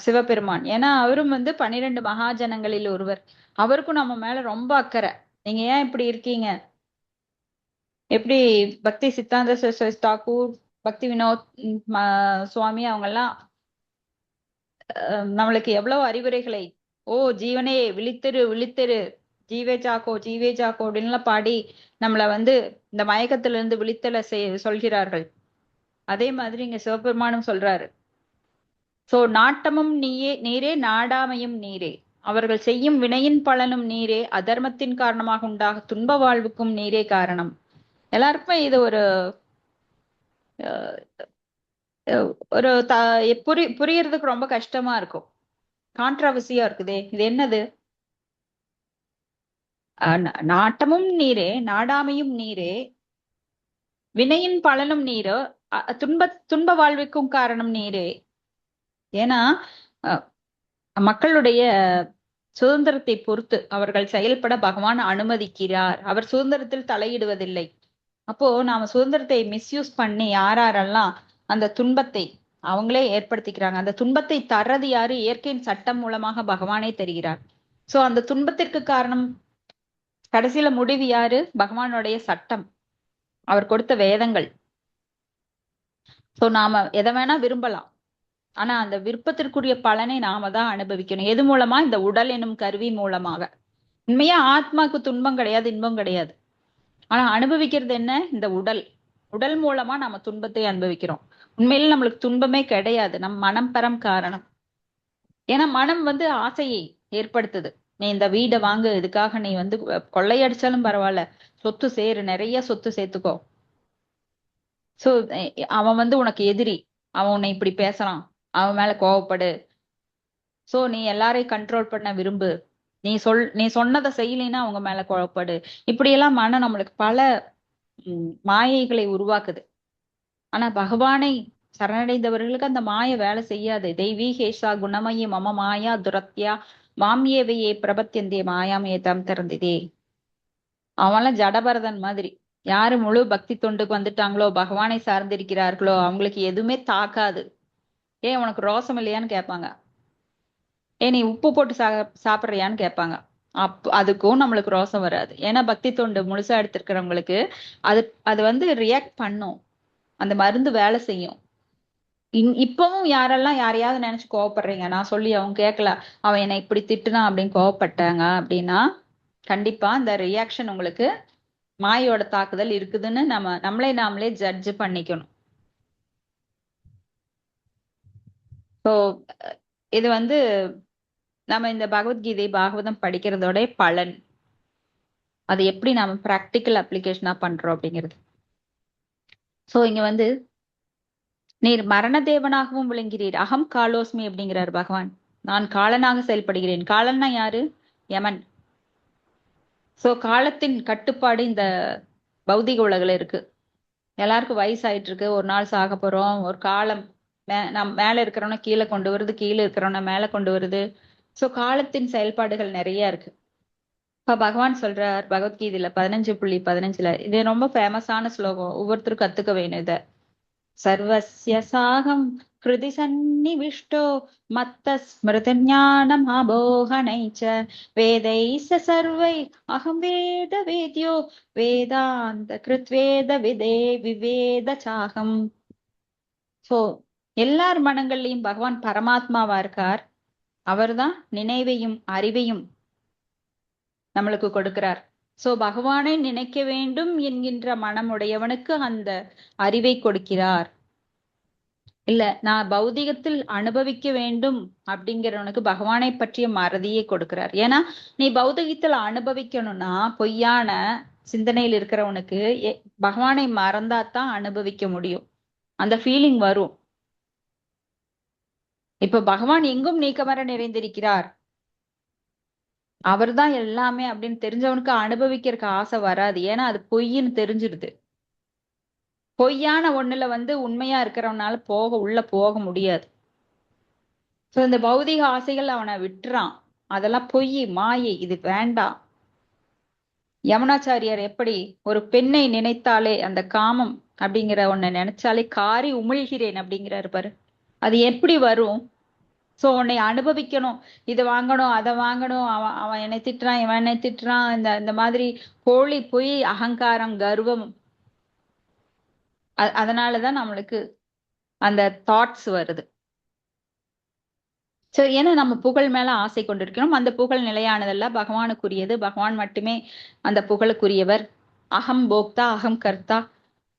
சிவபெருமான். ஏன்னா அவரும் 12 மகாஜனங்களில் ஒருவர். அவருக்கும் நம்ம மேல ரொம்ப அக்கறை. நீங்க ஏன் இப்படி இருக்கீங்க? எப்படி பக்தி சித்தாந்த சரஸ்வதி தாக்கூர், பக்தி வினோத் சுவாமி அவங்க எல்லாம் நம்மளுக்கு எவ்வளவு அறிவுரைகளை, ஓ ஜீவனே விழித்திரு விழித்திரு, ஜீவே ஜாக்கோ ஜீவே ஜாக்கோ அப்படின்லாம் பாடி நம்மள இந்த மயக்கத்துல இருந்து விழித்தல சொல்கிறார்கள். அதே மாதிரி இங்க சிவபெருமானும் சொல்றாரு. சோ நாட்டமும் நீரே நாடாமையும் நீரே, அவர்கள் செய்யும் வினையின் பலனும் நீரே, அதர்மத்தின் காரணமாக உண்டாக துன்ப வாழ்வுக்கும் நீரே காரணம். எல்லாருக்குமே இது ஒரு ஒரு புரியறதுக்கு ரொம்ப கஷ்டமா இருக்கும். கான்ட்ரவர்சியா இருக்குதே, இது என்னது? நாட்டமும் நீரே நாடாமையும் நீரே, வினையின் பலனும் நீரோ, துன்ப வாழ்விக்கும் காரணம் நீரே. ஏன்னா மக்களுடைய சுதந்திரத்தை பொறுத்து அவர்கள் செயல்பட பகவான் அனுமதிக்கிறார். அவர் சுதந்திரத்தில் தலையிடுவதில்லை. அப்போ நாம சுதந்திரத்தை மிஸ்யூஸ் பண்ணி யாரெல்லாம் அந்த துன்பத்தை அவங்களே ஏற்படுத்திக்கிறாங்க. அந்த துன்பத்தை தர்றது யாரு? இயற்கையின் சட்டம் மூலமாக பகவானே தருகிறார். சோ அந்த துன்பத்திற்கு காரணம் கடைசியில முடிவு யாரு? பகவானுடைய சட்டம், அவர் கொடுத்த வேதங்கள். சோ நாம எதை வேணா விரும்பலாம், ஆனா அந்த விருப்பத்திற்குரிய பலனை நாம தான் அனுபவிக்கணும். எது மூலமா? இந்த உடல் எனும் கருவி மூலமாக. உண்மையா ஆத்மாக்கு துன்பம் கிடையாது, இன்பம் கிடையாது. ஆனா அனுபவிக்கிறது என்ன? இந்த உடல் மூலமா நம்ம துன்பத்தை அனுபவிக்கிறோம். உண்மையில நம்மளுக்கு துன்பமே கிடையாது, நம் மனம் பரம் காரணம். ஏன்னா மனம் ஆசையை ஏற்படுத்துது. நீ இந்த வீடை வாங்கு, இதுக்காக நீ கொள்ளையடிச்சாலும் பரவாயில்ல, சொத்து சேரு, நிறைய சொத்து சேர்த்துக்கோ. சோ அவன் உனக்கு எதிரி, அவன் உன்னை இப்படி பேசலாம், அவன் மேல கோவப்படு. சோ நீ எல்லாரையும் கண்ட்ரோல் பண்ண விரும்பு, நீ சொன்னதை செய்யலைன்னா அவங்க மேல கோவப்படு. இப்படியெல்லாம் மனம் நம்மளுக்கு பல மாயைகளை உருவாக்குது. ஆனா பகவானை சரணடைந்தவர்களுக்கு அந்த மாய வேலை செய்யாது. தெய்வீகேஷா குணமயி மம மாயா துரத்யா மாமியவையே பிரபத்தியந்தே மாயாமையை தம் திறந்ததே. அவன்லாம் ஜடபரதன் மாதிரி. யாரு முழு பக்தி தொண்டுக்கு வந்துட்டாங்களோ, பகவானை சார்ந்திருக்கிறார்களோ, அவங்களுக்கு எதுவுமே தாக்காது. ஏன் உனக்கு ரோசம் இல்லையான்னு கேட்பாங்க. நீ உப்பு போட்டு சாப்பிட்றியான்னு கேட்பாங்க. அதுக்கும் நம்மளுக்கு ரோசம் வராது. ஏன்னா பக்தி தொண்டு முழுசா எடுத்திருக்கிறவங்களுக்கு அது ரியாக்ட் பண்ணும், அந்த மருந்து வேலை செய்யும். இப்பவும் யாரெல்லாம் யாரையாவது நினைச்சு கோவப்படுறீங்க, நான் சொல்லி அவங்க கேட்கல, அவன் என்னை இப்படி திட்டுனா அப்படின்னு கோவப்பட்டாங்க அப்படின்னா கண்டிப்பா அந்த ரியாக்ஷன் உங்களுக்கு மாயோட தாக்குதல் இருக்குதுன்னு நாமளே ஜட்ஜ் பண்ணிக்கணும். ஸோ இது நம்ம இந்த பகவத்கீதை பாகவதம் படிக்கிறதோட பலன், அது எப்படி நாம பிராக்டிக்கல் அப்ளிகேஷனா பண்றோம் அப்படிங்கிறது. சோ இங்க நீர் மரண தேவனாகவும் விளங்கிறீர், அகம் காலோஸ்மி அப்படிங்கிறார் பகவான். நான் காலனாக செயல்படுகிறேன். காலன்னா யாரு? யமன். சோ காலத்தின் கட்டுப்பாடு இந்த பௌதிக உலகில இருக்கு. எல்லாருக்கும் வயசாயிட்டு இருக்கு, ஒரு நாள் சாக போறோம். ஒரு காலம் மேல இருக்கிறவன கீழே கொண்டு வருது, கீழே இருக்கிறவன மேல கொண்டு வருது. சோ காலத்தின் செயல்பாடுகள் நிறைய இருக்கு. இப்ப பகவான் சொல்றார் பகவத்கீதையில 15.15, இது ரொம்ப ஃபேமஸான ஸ்லோகம், ஒவ்வொருத்தரும் கத்துக்க வேணும் இத. சர்வஸ்ய சாகம் கிருதி சந்நிவிஷ்டோ மத்த ஸ்மிருதிஞானம் அபோகணைச்ச வேதைஸ சர்வை அகம் வேத வேத்யோ வேதாந்த கிருத்வேத விதே விவேத சாகம். சோ எல்லார் மனங்கள்லயும் பகவான் பரமாத்மாவா இருக்கார். அவர்தான் நினைவையும் அறிவையும் நம்மளுக்கு கொடுக்கிறார். சோ பகவானை நினைக்க வேண்டும் என்கின்ற மனமுடையவனுக்கு அந்த அறிவை கொடுக்கிறார். இல்ல நான் பௌதிகத்தில் அனுபவிக்க வேண்டும் அப்படிங்கிறவனுக்கு பகவானை பற்றிய மறதியை கொடுக்கிறார். ஏன்னா நீ பௌதிகத்தில் அனுபவிக்கணும்னா பொய்யான சிந்தனையில் இருக்கிறவனுக்கு பகவானை மறந்தாதான் அனுபவிக்க முடியும். அந்த ஃபீலிங் வரும். இப்ப பகவான் எங்கும் நீக்கமர நிறைந்திருக்கிறார், அவர்தான் எல்லாமே அப்படின்னு தெரிஞ்சவனுக்கு அனுபவிக்கிறதுக்கு ஆசை வராது. ஏன்னா அது பொய்ன்னு தெரிஞ்சிருது. பொய்யான ஒண்ணுல உண்மையா இருக்கிறவனால உள்ள போக முடியாது. சோ இந்த பௌதிக ஆசைகள் அவனை விட்டுறான். அதெல்லாம் பொய், மாயை, இது வேண்டாம். யமுனாச்சாரியார் எப்படி ஒரு பெண்ணை நினைத்தாலே, அந்த காமம் அப்படிங்கிற ஒன்ன நினைச்சாலே காரி உமிழ்கிறேன் அப்படிங்கிறாரு பாரு. அது எப்படி வரும்? சோ உன்னை அனுபவிக்கணும், இதை வாங்கணும் அதை வாங்கணும், அவன் அவன் என்னை திட்டுறான், இவன் என்னை திட்டுறான், இந்த மாதிரி போலி பொய் அகங்காரம் கர்வம், அதனாலதான் நம்மளுக்கு அந்த தாட்ஸ் வருது. சோ ஏன்னா நம்ம புகழ் மேல ஆசை கொண்டிருக்கிறோம். அந்த புகழ் நிலையானதல்ல, பகவானுக்குரியது. பகவான் மட்டுமே அந்த புகழுக்குரியவர். அகம் போக்தா, அகம் கர்த்தா,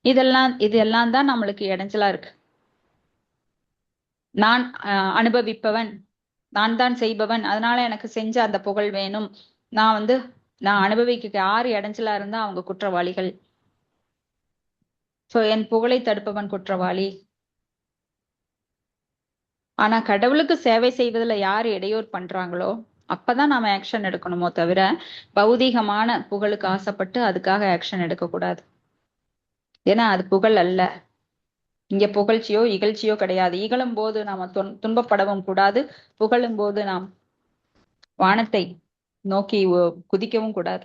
இதெல்லாம் தான் நம்மளுக்கு இடைஞ்சலா இருக்கு. நான் அனுபவிப்பவன், நான் தான் செய்பவன், அதனால எனக்கு செஞ்ச அந்த புகழ் வேணும். நான் அனுபவிக்க யாரு இடைஞ்சலா இருந்தா அவங்க குற்றவாளிகள். சோ என் புகழை தடுப்பவன் குற்றவாளி. ஆனா கடவுளுக்கு சேவை செய்வதில் யாரு இடையூறு பண்றாங்களோ அப்பதான் நாம ஆக்ஷன் எடுக்கணுமோ தவிர பௌதீகமான புகழுக்கு ஆசைப்பட்டு அதுக்காக ஆக்ஷன் எடுக்க கூடாது. ஏன்னா அது புகழ் அல்ல. இங்க புகழ்ச்சியோ இகழ்ச்சியோ கிடையாது. இகழும் போது நாம துன்பப்படவும் கூடாது, புகழும் போது நாம் வானத்தை நோக்கி குதிக்கவும் கூடாது.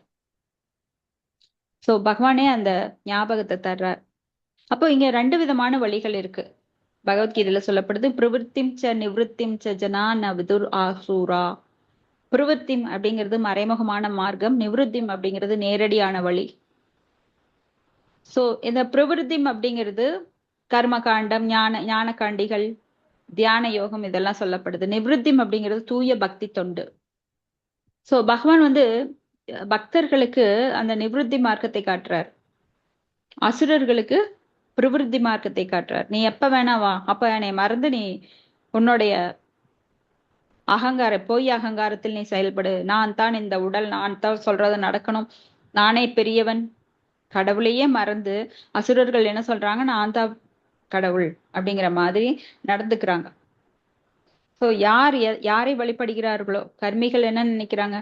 சோ பகவானே அந்த ஞாபகத்தை தர்றார். அப்போ இங்க 2 விதமான வழிகள் இருக்கு. பகவத்கீதையில சொல்லப்படுது, பிரவருத்திம் ச நிவத்திம் ச ஜனான விதுர் ஆசூரா. பிரவருத்திம் அப்படிங்கிறது மறைமுகமான மார்க்கம், நிவத்திம் அப்படிங்கிறது நேரடியான வழி. சோ இந்த பிரவருத்திம் அப்படிங்கிறது கர்மகாண்டம், ஞான காண்டிகள், தியான யோகம், இதெல்லாம் சொல்லப்படுது. நிவத்திம் அப்படிங்கிறது தூய பக்தி தொண்டு. சோ பகவான் பக்தர்களுக்கு அந்த நிவத்தி மார்க்கத்தை காட்டுறார், அசுரர்களுக்கு பிரவருத்தி மார்க்கத்தை காட்டுறார். நீ எப்ப வேணா வா, அப்ப என்னை மறந்து நீ உன்னுடைய பொய் அகங்காரத்தில் நீ செயல்படு. நான் தான் இந்த உடல், நான் தான் சொல்றது நடக்கணும், நானே பெரியவன், கடவுளையே மறந்து அசுரர்கள் என்ன சொல்றாங்க, நான் தான் கடவுள் அப்படிங்கிற மாதிரி நடந்துக்கிறாங்க. சோ யாரை வழிபடுகிறார்களோ, கர்மிகள் என்ன நினைக்கிறாங்க,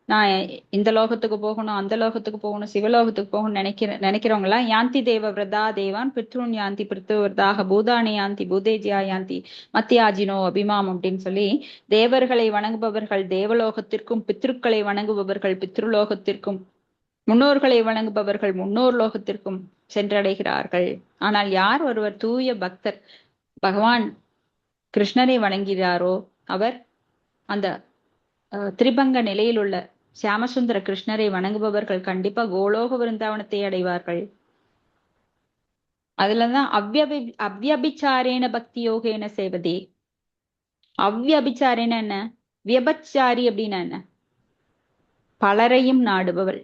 நான் இந்த லோகத்துக்கு போகணும், அந்த லோகத்துக்கு போகணும், சிவலோகத்துக்கு போகணும்னு நினைக்கிறவங்க எல்லாம் யாந்தி தேவ விரதா தேவான் பித்ருன் யாந்தி பித்ருவர்தாக பூதானி யாந்தி பூதேஜியா யாந்தி மத்தியாஜினோ அபிமாம் அப்படின்னு சொல்லி தேவர்களை வணங்குபவர்கள் தேவலோகத்திற்கும், பித்ருக்களை வணங்குபவர்கள் பித்ருலோகத்திற்கும், முன்னோர்களை வணங்குபவர்கள் முன்னோர் லோகத்திற்கும் சென்றடைகிறார்கள். ஆனால் யார் ஒருவர் தூய பக்தர் பகவான் கிருஷ்ணரை வணங்குகிறாரோ அவர் அந்த திரிபங்க நிலையில் உள்ள சியாமசுந்தர கிருஷ்ணரை வணங்குபவர்கள் கண்டிப்பா கோலோக விருந்தாவனத்தை அடைவார்கள். அதுலதான் அவ்யபிச்சாரேன பக்தி யோகேன சேவதே. அவ்யபிச்சாரேன என்ன, வியபச்சாரி அப்படின்னா என்ன, பலரையும் நாடுபவள்.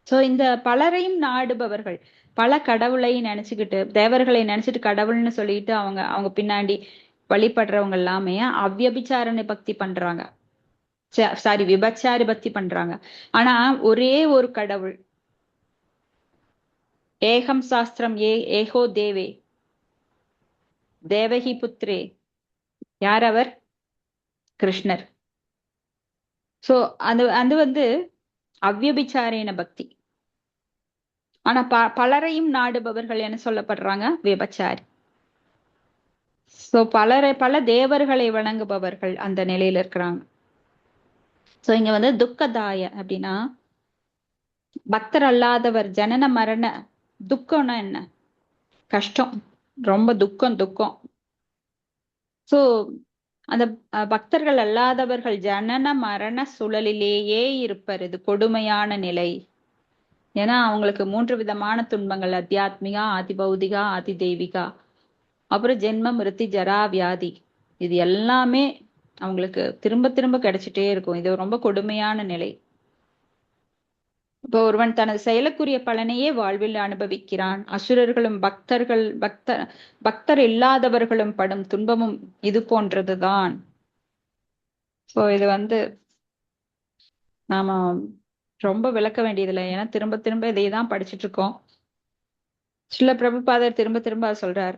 சோ இந்த பலரையும் நாடுபவர்கள் பல கடவுளை நினைச்சுக்கிட்டு, தேவர்களை நினைச்சிட்டு கடவுள்னு சொல்லிட்டு அவங்க பின்னாடி வழிபடுறவங்க எல்லாமே அவ்யபிச்சாரணை பக்தி பண்றாங்க, சாரி விபச்சாரி பக்தி பண்றாங்க. ஆனா ஒரே ஒரு கடவுள், ஏகம் சாஸ்திரம் ஏகோ தேவே தேவகி புத்திரே, யார் அவர், கிருஷ்ணர். சோ அது அவ்யபிச்சாரேன பக்தி. ஆனா பலரையும் நாடுபவர்கள் என்ன சொல்லப்படுறாங்க, விபச்சாரி. சோ பல தேவர்களை வணங்குபவர்கள் அந்த நிலையில இருக்கிறாங்க. சோ இங்க துக்கதாய அப்படின்னா பக்தர் அல்லாதவர், ஜனன மரண துக்கம்னா என்ன, கஷ்டம், ரொம்ப துக்கம். சோ அந்த பக்தர்கள் அல்லாதவர்கள் ஜனன மரண சுழலிலேயே இருப்பர். இது கொடுமையான நிலை. ஏன்னா அவங்களுக்கு 3 விதமான துன்பங்கள்: அத்தியாத்மிகா, ஆதி பௌதிகா, ஆதி தெய்வீகா. அப்புறம் ஜென்ம மிருத்தி ஜரா வியாதி. இது எல்லாமே அவங்களுக்கு திரும்ப திரும்ப கிடைச்சிட்டே இருக்கும். இது ரொம்ப கொடுமையான நிலை. இப்போ ஒருவன் தனது செயலுக்குரிய பலனையே வாழ்வில் அனுபவிக்கிறான். அசுரர்களும் பக்தர் இல்லாதவர்களும் படும் துன்பமும் இது போன்றதுதான். சோ இது நாம ரொம்ப விளக்க வேண்டியதில்லை. ஏன்னா திரும்ப திரும்ப இதைதான் படிச்சுட்டு இருக்கோம். ஸ்ரீல பிரபுபாதர் திரும்ப திரும்ப சொல்றார்.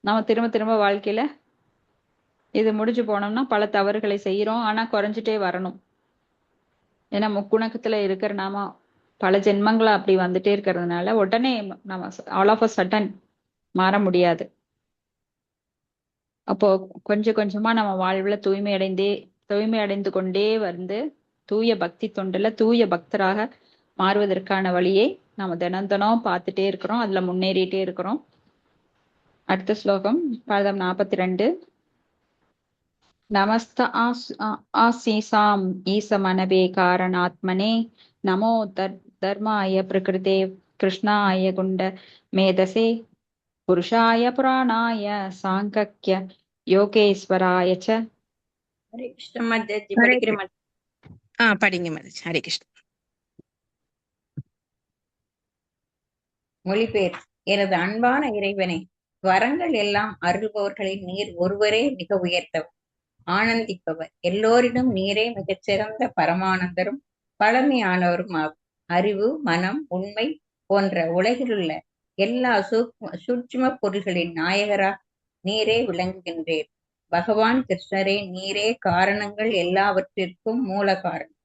நாம திரும்ப திரும்ப வாழ்க்கையில இது முடிஞ்சு போனோம்னா பல தவறுகளை செய்யறோம். ஆனா குறைஞ்சிட்டே வரணும். ஏன்னா முக்குணக்கத்துல இருக்கிற நாம பல ஜென்மங்களா அப்படி வந்துட்டே இருக்கிறதுனால உடனே நம்ம ஆல் ஆஃப் அ சடன் மாற முடியாது. அப்போ கொஞ்சம் கொஞ்சமா நம்ம வாழ்வுல தூய்மை அடைந்து கொண்டே தூய பக்தி தொண்டுல தூய பக்தராக மாறுவதற்கான வழியை நம்ம தினம் தினம் பார்த்துட்டே இருக்கிறோம். அதுல முன்னேறிட்டே இருக்கிறோம். அடுத்த ஸ்லோகம் பாதம் 42. நமஸ்த ஆசீசாம் ஈசமனவே காரணாத்மனே நமோ தர்மாய பிரகிருதே கிருஷ்ணாய குண்ட மேதசே புருஷாய புராணாய சாங்கக்ய யோகேஸ்வராய ச. ஹரே கிருஷ்ண மாதாஜி படிக்கிற படிங்க மாதாஜி. ஹரே கிருஷ்ண. மொழிபெயர். எனது அன்பான இறைவனே, வரங்கள் எல்லாம் அருள்பவர்களின் நீர் ஒருவரே மிக உயர்த்தவர், ஆனந்திப்பவர். எல்லோரிடம் நீரே மிகச்சிறந்த பரமானந்தரும் பழமையானவரும் ஆகும். அறிவு, மனம், உண்மை போன்ற உலகிலுள்ள எல்லா சூட்சும பொருள்களின் நாயகராக நீரே விளங்குகின்றேன். பகவான் கிருஷ்ணரே, நீரே காரணங்கள் எல்லாவற்றிற்கும் மூல காரணம்.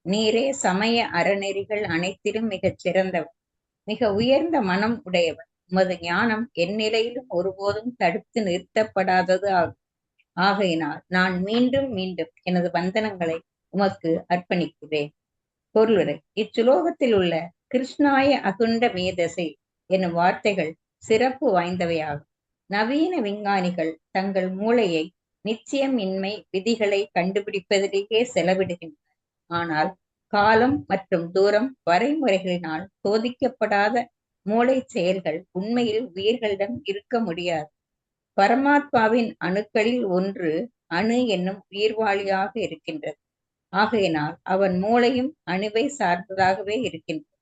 நீரே சமய அறநெறிகள் அனைத்திலும் மிகச் சிறந்தவர், மிக உயர்ந்த மனம் உடையவர். உமது ஞானம் எந்நிலையிலும் ஒருபோதும் தடுத்து நிறுத்தப்படாதது ஆகும். ஆகையினால் நான் மீண்டும் மீண்டும் எனது பந்தனங்களை உமக்கு அர்ப்பணிக்கிறேன். பொருளுரை. இச்சுலோகத்தில் உள்ள கிருஷ்ணாய அகுண்ட மேதசை என்னும் வார்த்தைகள் சிறப்பு வாய்ந்தவையாகும். நவீன விஞ்ஞானிகள் தங்கள் மூளையை நிச்சயமின்மை விதிகளை கண்டுபிடிப்பதிலேயே செலவிடுகின்றனர். ஆனால் காலம் மற்றும் தூரம் வரைமுறைகளினால் சோதிக்கப்படாத மூளை செயல்கள் உண்மையில் உயிர்களிடம் இருக்க முடியாது. பரமாத்மாவின் அணுக்களில் ஒன்று அணு என்னும் உயிர்வாளியாக இருக்கின்றது. ஆகையினால் அவன் மூளையும் அணுவை சார்ந்ததாகவே இருக்கின்றது.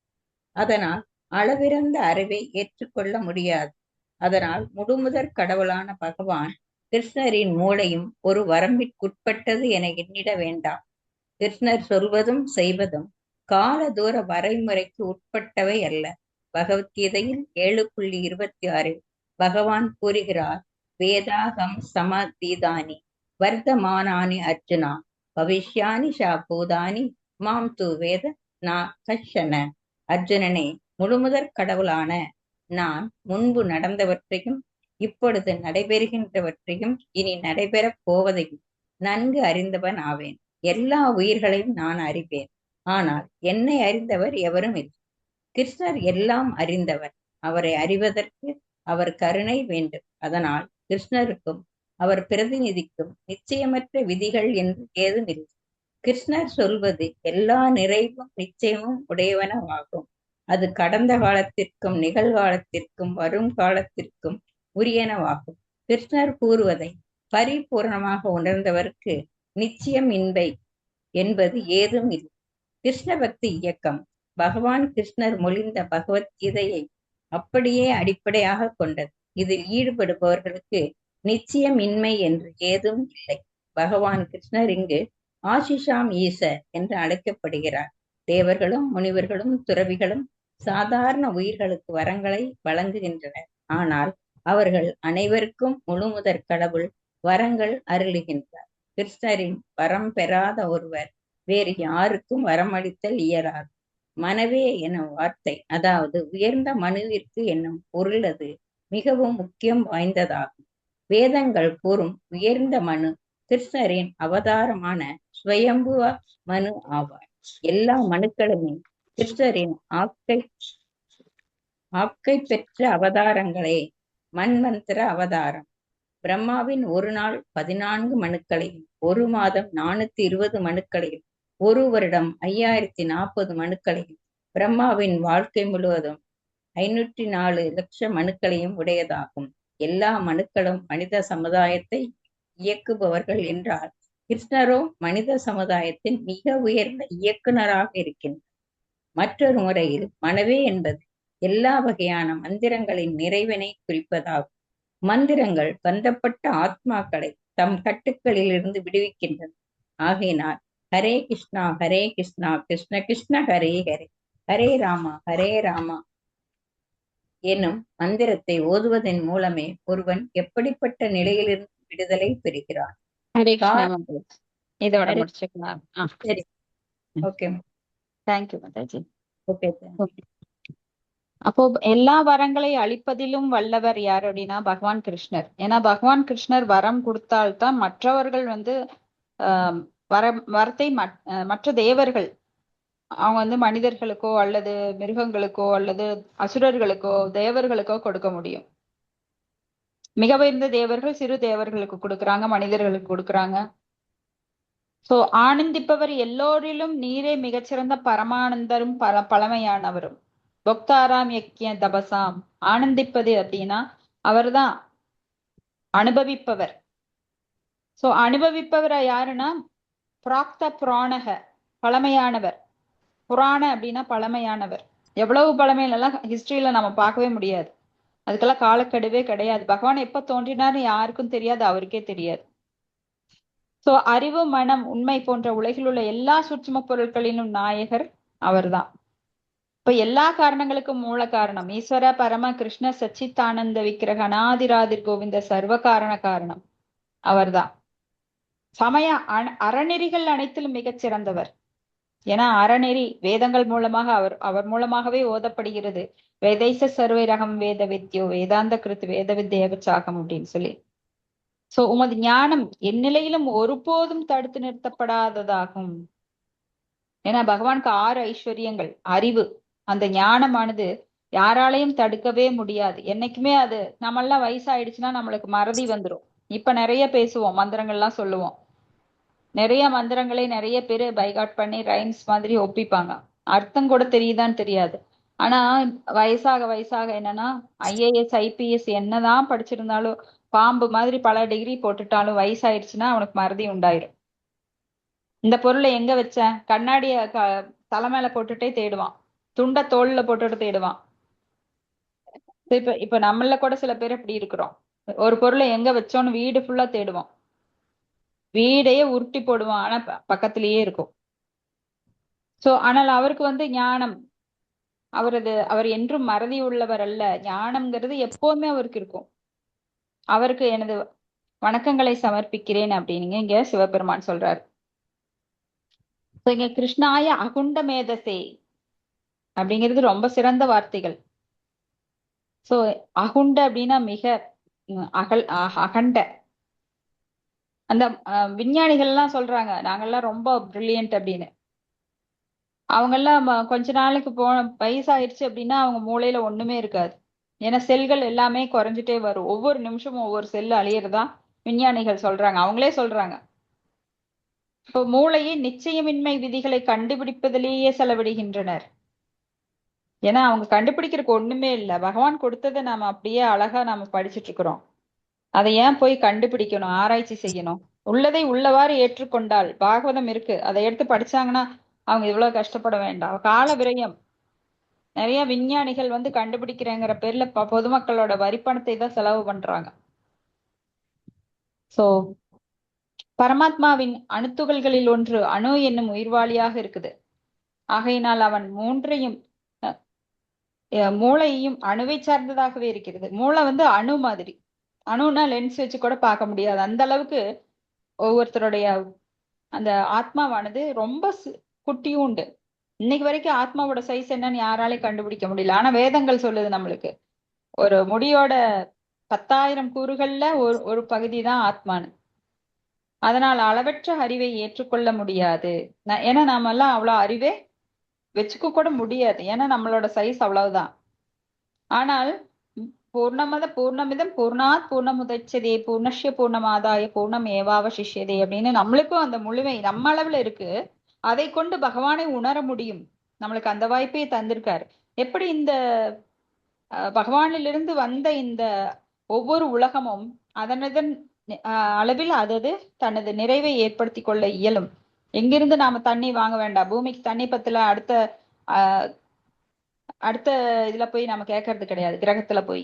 அதனால் அளவிறந்த அறிவை ஏற்றுக்கொள்ள முடியாது. அதனால் முழுமுதற் கடவுளான பகவான் கிருஷ்ணரின் மூளையும் ஒரு வரம்பிற்குட்பட்டது என எண்ணிட வேண்டாம். கிருஷ்ணர் சொல்வதும் செய்வதும் கால தூர வரைமுறைக்கு உட்பட்டவை அல்ல. பகவத்கீதையில் 7.26 பகவான் கூறுகிறார், வேதாகம் சமதீதானி வர்த்தமானானி அர்ஜுனா பவிஷ்யானி பூதானி மாம் தூ வேத நா கஷன. அர்ஜுனனே, முழுமுதற் கடவுளான நான் முன்பு நடந்தவற்றையும் இப்பொழுது நடைபெறுகின்றவற்றையும் இனி நடைபெறப் போவதையும் நன்கு அறிந்தவன் ஆவேன். எல்லா உயிர்களையும் நான் அறிவேன். ஆனால் என்னை அறிந்தவர் எவரும் இல்லை. கிருஷ்ணர் எல்லாம் அறிந்தவர். அவரை அறிவதற்கு அவர் கருணை வேண்டும். அதனால் கிருஷ்ணருக்கும் அவர் பிரதிநிதிக்கும் நிச்சயமற்ற விதிகள் என்று ஏதும் இல்லை. கிருஷ்ணர் சொல்வது எல்லா நிறைவும் நிச்சயமும் உடையவனவாகும். அது கடந்த காலத்திற்கும் நிகழ்காலத்திற்கும் வரும் காலத்திற்கும் உரியனவாகும். கிருஷ்ணர் கூறுவதை பரிபூர்ணமாக உணர்ந்தவருக்கு நிச்சயம் இன்பை என்பது ஏதும் இல்லை. கிருஷ்ண பக்தி இயக்கம் பகவான் கிருஷ்ணர் மொழிந்த பகவத்கீதையை அப்படியே அடிப்படையாக கொண்டது. இதில் ஈடுபடுபவர்களுக்கு நிச்சயம் இன்மை என்று ஏதும் இல்லை. பகவான் கிருஷ்ணர் இங்கு ஆசிஷாம் ஈச என்று அழைக்கப்படுகிறார். தேவர்களும் முனிவர்களும் துறவிகளும் சாதாரண உயிர்களுக்கு வரங்களை வழங்குகின்றனர். ஆனால் அவர்கள் அனைவருக்கும் முழுமுதற் கடவுள் வரங்கள் அருளுகின்றார். கிருஷ்ணரின் வரம் பெறாத ஒருவர் வேறு யாருக்கும் வரமளித்தல் இயலாது. மனவே எனும் வார்த்தை, அதாவது உயர்ந்த மனுவிற்கு என்னும் பொருள், அது மிகவும் முக்கியம் வாய்ந்ததாகும். வேதங்கள் கூறும் உயர்ந்த மனு கிருஷ்ணரின் அவதாரமான ஸ்வயம்புவ மனு ஆவார். எல்லா மனுக்களுமே கிருஷ்ணரின் ஆக்கை பெற்ற அவதாரங்களே. மன்வந்தர அவதாரம். பிரம்மாவின் ஒரு நாள் 14 மனுக்களையும், ஒரு மாதம் 420 மனுக்களையும், ஒரு வருடம் 5040 மனுக்களையும், பிரம்மாவின் வாழ்க்கை முழுவதும் 504 லட்சம் மனுக்களையும் உடையதாகும். எல்லா மனுக்களும் மனித சமுதாயத்தை இயக்குபவர்கள் என்றால், கிருஷ்ணரோ மனித சமுதாயத்தின் மிக உயர்ந்த இயக்குனராக இருக்கின்றார். மற்றொரு முறையில் மனவே என்பது எல்லா வகையான மந்திரங்களின் நிறைவினை குறிப்பதாகும். மந்திரங்கள் பந்தப்பட்ட ஆத்மாக்களை தம் கட்டுக்களிலிருந்து விடுவிக்கின்றன. ஆகையினால் ஹரே கிருஷ்ணா கிருஷ்ண கிருஷ்ண ஹரே ஹரே, ஹரே ராமா எனும் மந்திரத்தை ஓதுவதன் மூலமே ஒருவன் எப்படிப்பட்ட நிலையிலிருந்து விடுதலை பெறுகிறான். ஹரே கிருஷ்ணா மாதாஜி. இதோட முடிச்சுக்கலாம். சரி, ஓகே, தேங்க்யூ மாதாஜி. ஓகே. அப்போ எல்லா வரங்களை அளிப்பதிலும் வல்லவர் யார் அப்படின்னா பகவான் கிருஷ்ணர். ஏன்னா பகவான் கிருஷ்ணர் வரம் கொடுத்தால்தான் மற்றவர்கள் ஆஹ் வரத்தை மற்ற தேவர்கள் அவங்க மனிதர்களுக்கோ அல்லது மிருகங்களுக்கோ அல்லது அசுரர்களுக்கோ தேவர்களுக்கோ கொடுக்க முடியும். மிக உயர்ந்த தேவர்கள் சிறு தேவர்களுக்கு கொடுக்குறாங்க, மனிதர்களுக்கு கொடுக்குறாங்க. சோ ஆனந்திப்பவர் எல்லோரிலும் நீரே மிகச்சிறந்த பரமானந்தரும் பழமையானவரும். பொக்தாராம் யக்கிய தபசாம். ஆனந்திப்பது அப்படின்னா அவர்தான் அனுபவிப்பவர். சோ அனுபவிப்பவர் யாருன்னா பிராக்த புராணக, பழமையானவர். புராண அப்படின்னா பழமையானவர். எவ்வளவு பழமையிலெல்லாம் ஹிஸ்டரியில நம்ம பார்க்கவே முடியாது. அதுக்கெல்லாம் காலக்கெடுவே கிடையாது. பகவான் எப்ப தோன்றினார்னு யாருக்கும் தெரியாது, அவருக்கே தெரியாது. சோ அறிவு, மனம், உண்மை போன்ற உலகில் உள்ள எல்லா சூட்சும பொருட்களிலும் நாயகர் அவர்தான். இப்ப எல்லா காரணங்களுக்கும் மூல காரணம் ஈஸ்வர பரம கிருஷ்ண சச்சித்தானந்த விக்கிரக அநாதிராதிர் கோவிந்த சர்வ காரண காரணம் அவர்தான். சமய அறநெறிகள் அனைத்திலும் மிகச் சிறந்தவர். ஏன்னா அறநெறி வேதங்கள் மூலமாக அவர் மூலமாகவே ஓதப்படுகிறது. வேதைச சர்வை ரகம் வேத வித்யோ வேதாந்த கிருத் வேத வித்யாகம் அப்படின்னு சொல்லி. சோ உமது ஞானம் எந்நிலையிலும் ஒருபோதும் தடுத்து நிறுத்தப்படாததாகும். ஏன்னா பகவானுக்கு 6 ஐஸ்வர்யங்கள். அறிவு, அந்த ஞானமானது யாராலையும் தடுக்கவே முடியாது. என்னைக்குமே அது நம்மெல்லாம் வயசாயிடுச்சுன்னா நம்மளுக்கு மறதி வந்துடும். இப்ப நிறைய பேசுவோம், மந்திரங்கள்லாம் சொல்லுவோம். நிறைய மந்திரங்களை நிறைய பேரு பைகாட் பண்ணி ரைம்ஸ் மாதிரி ஒப்பிப்பாங்க. அர்த்தம் கூட தெரியுதான்னு தெரியாது. ஆனா வயசாக என்னன்னா IAS IPS என்னதான் படிச்சிருந்தாலும் பாம்பு மாதிரி பல டிகிரி போட்டுட்டாலும் வயசாயிடுச்சுன்னா அவனுக்கு மறதி உண்டாயிரும். இந்த பொருளை எங்க வச்சேன், கண்ணாடிய தலை மேல போட்டுட்டே தேடுவான், துண்ட தோல்ல போட்டுட்டு தேடுவான். இப்ப நம்மள கூட சில பேர் இப்படி இருக்கிறோம். ஒரு பொருளை எங்க வச்சோன்னு வீடு ஃபுல்லா தேடுவோம், வீடையே உருட்டி போடுவான், ஆனா பக்கத்திலேயே இருக்கும். சோ ஆனால் அவருக்கு ஞானம், அவர் என்றும் மறதி உள்ளவர் அல்ல. ஞானம்ங்கிறது எப்பவுமே அவருக்கு இருக்கும். அவருக்கு எனது வணக்கங்களை சமர்ப்பிக்கிறேன் அப்படின்னு இங்க சிவபெருமான் சொல்றாரு. இங்க கிருஷ்ணாய அகுண்ட மேதசே அப்படிங்கிறது ரொம்ப சிறந்த வார்த்தைகள். சோ அகுண்ட அப்படின்னா மிக அகண்ட. அந்த விஞ்ஞானிகள் எல்லாம் சொல்றாங்க நாங்கெல்லாம் ரொம்ப பிரில்லியன்ட் அப்படின்னு. அவங்க எல்லாம் கொஞ்ச நாளைக்கு வயசாயிருச்சு அப்படின்னா அவங்க மூளையில ஒண்ணுமே இருக்காது. ஏன்னா செல்கள் எல்லாமே குறைஞ்சிட்டே வரும். ஒவ்வொரு நிமிஷமும் ஒவ்வொரு செல் அழியறதா விஞ்ஞானிகள் சொல்றாங்க, அவங்களே சொல்றாங்க. இப்போ மூளையை நிச்சயமின்மை விதிகளை கண்டுபிடிப்பதிலேயே செலவிடுகின்றனர். ஏன்னா அவங்க கண்டுபிடிக்கிறதுக்கு ஒண்ணுமே இல்லை. பகவான் கொடுத்ததை நாம அப்படியே அழகா நாம படிச்சுட்டு இருக்கிறோம். அதை ஏன் போய் கண்டுபிடிக்கணும், ஆராய்ச்சி செய்யணும்? உள்ளதை உள்ளவாறு ஏற்றுக்கொண்டால் பாகவதம் இருக்கு, அதை எடுத்து படிச்சாங்கன்னா அவங்க இவ்வளவு கஷ்டப்பட வேண்டாம். கால விரயம். நிறைய விஞ்ஞானிகள் கண்டுபிடிக்கிறேங்கிற பேர்ல பொதுமக்களோட வரிப்பணத்தை தான் செலவு பண்றாங்க. சோ பரமாத்மாவின் அணுத்துகள்களில் ஒன்று அணு என்னும் உயிர்வாளியாக இருக்குது. ஆகையினால் அவன் மூளையையும் அணுவை சார்ந்ததாகவே இருக்கிறது. மூளை அணு மாதிரி. அணுனா லென்ஸ் வச்சு கூட பார்க்க முடியாது. அந்த அளவுக்கு ஒவ்வொருத்தருடைய அந்த ஆத்மாவானது ரொம்ப குட்டியும் உண்டு. இன்னைக்கு வரைக்கும் ஆத்மாவோட சைஸ் என்னன்னு யாராலையும் கண்டுபிடிக்க முடியல. ஆனா வேதங்கள் சொல்லுது நம்மளுக்கு ஒரு முடியோட 10,000 கூறுகள்ல ஒரு பகுதி தான் ஆத்மான்னு. அதனால் அளவற்ற அறிவை ஏற்றுக்கொள்ள முடியாது. ஏன்னா நாம எல்லாம் அவ்வளவு அறிவே வச்சுக்க கூட முடியாது. ஏன்னா நம்மளோட சைஸ் அவ்வளவுதான். ஆனால் பூர்ணமிதம் பூர்ணாத் பூர்ணமுதச்சதே பூர்ணஸ்ய பூர்ணமாதாய பூர்ணம் ஏவாவசிஷ்யதே அப்படின்னு நம்மளுக்கும் அந்த முழுமை நம்ம அளவுல இருக்கு. அதை கொண்டு பகவானை உணர முடியும். நம்மளுக்கு அந்த வாய்ப்பே தந்திருக்காரு. எப்படி இந்த பகவானிலிருந்து வந்த இந்த ஒவ்வொரு உலகமும் அதனதன் அளவில் அதது தனது நிறைவை ஏற்படுத்தி கொள்ள இயலும். எங்கிருந்து நாம தண்ணி வாங்க வேண்டாம். பூமிக்கு தண்ணி பத்துல அடுத்த இதுல போய் நாம கேட்கறது கிடையாது. கிரகத்துல போய்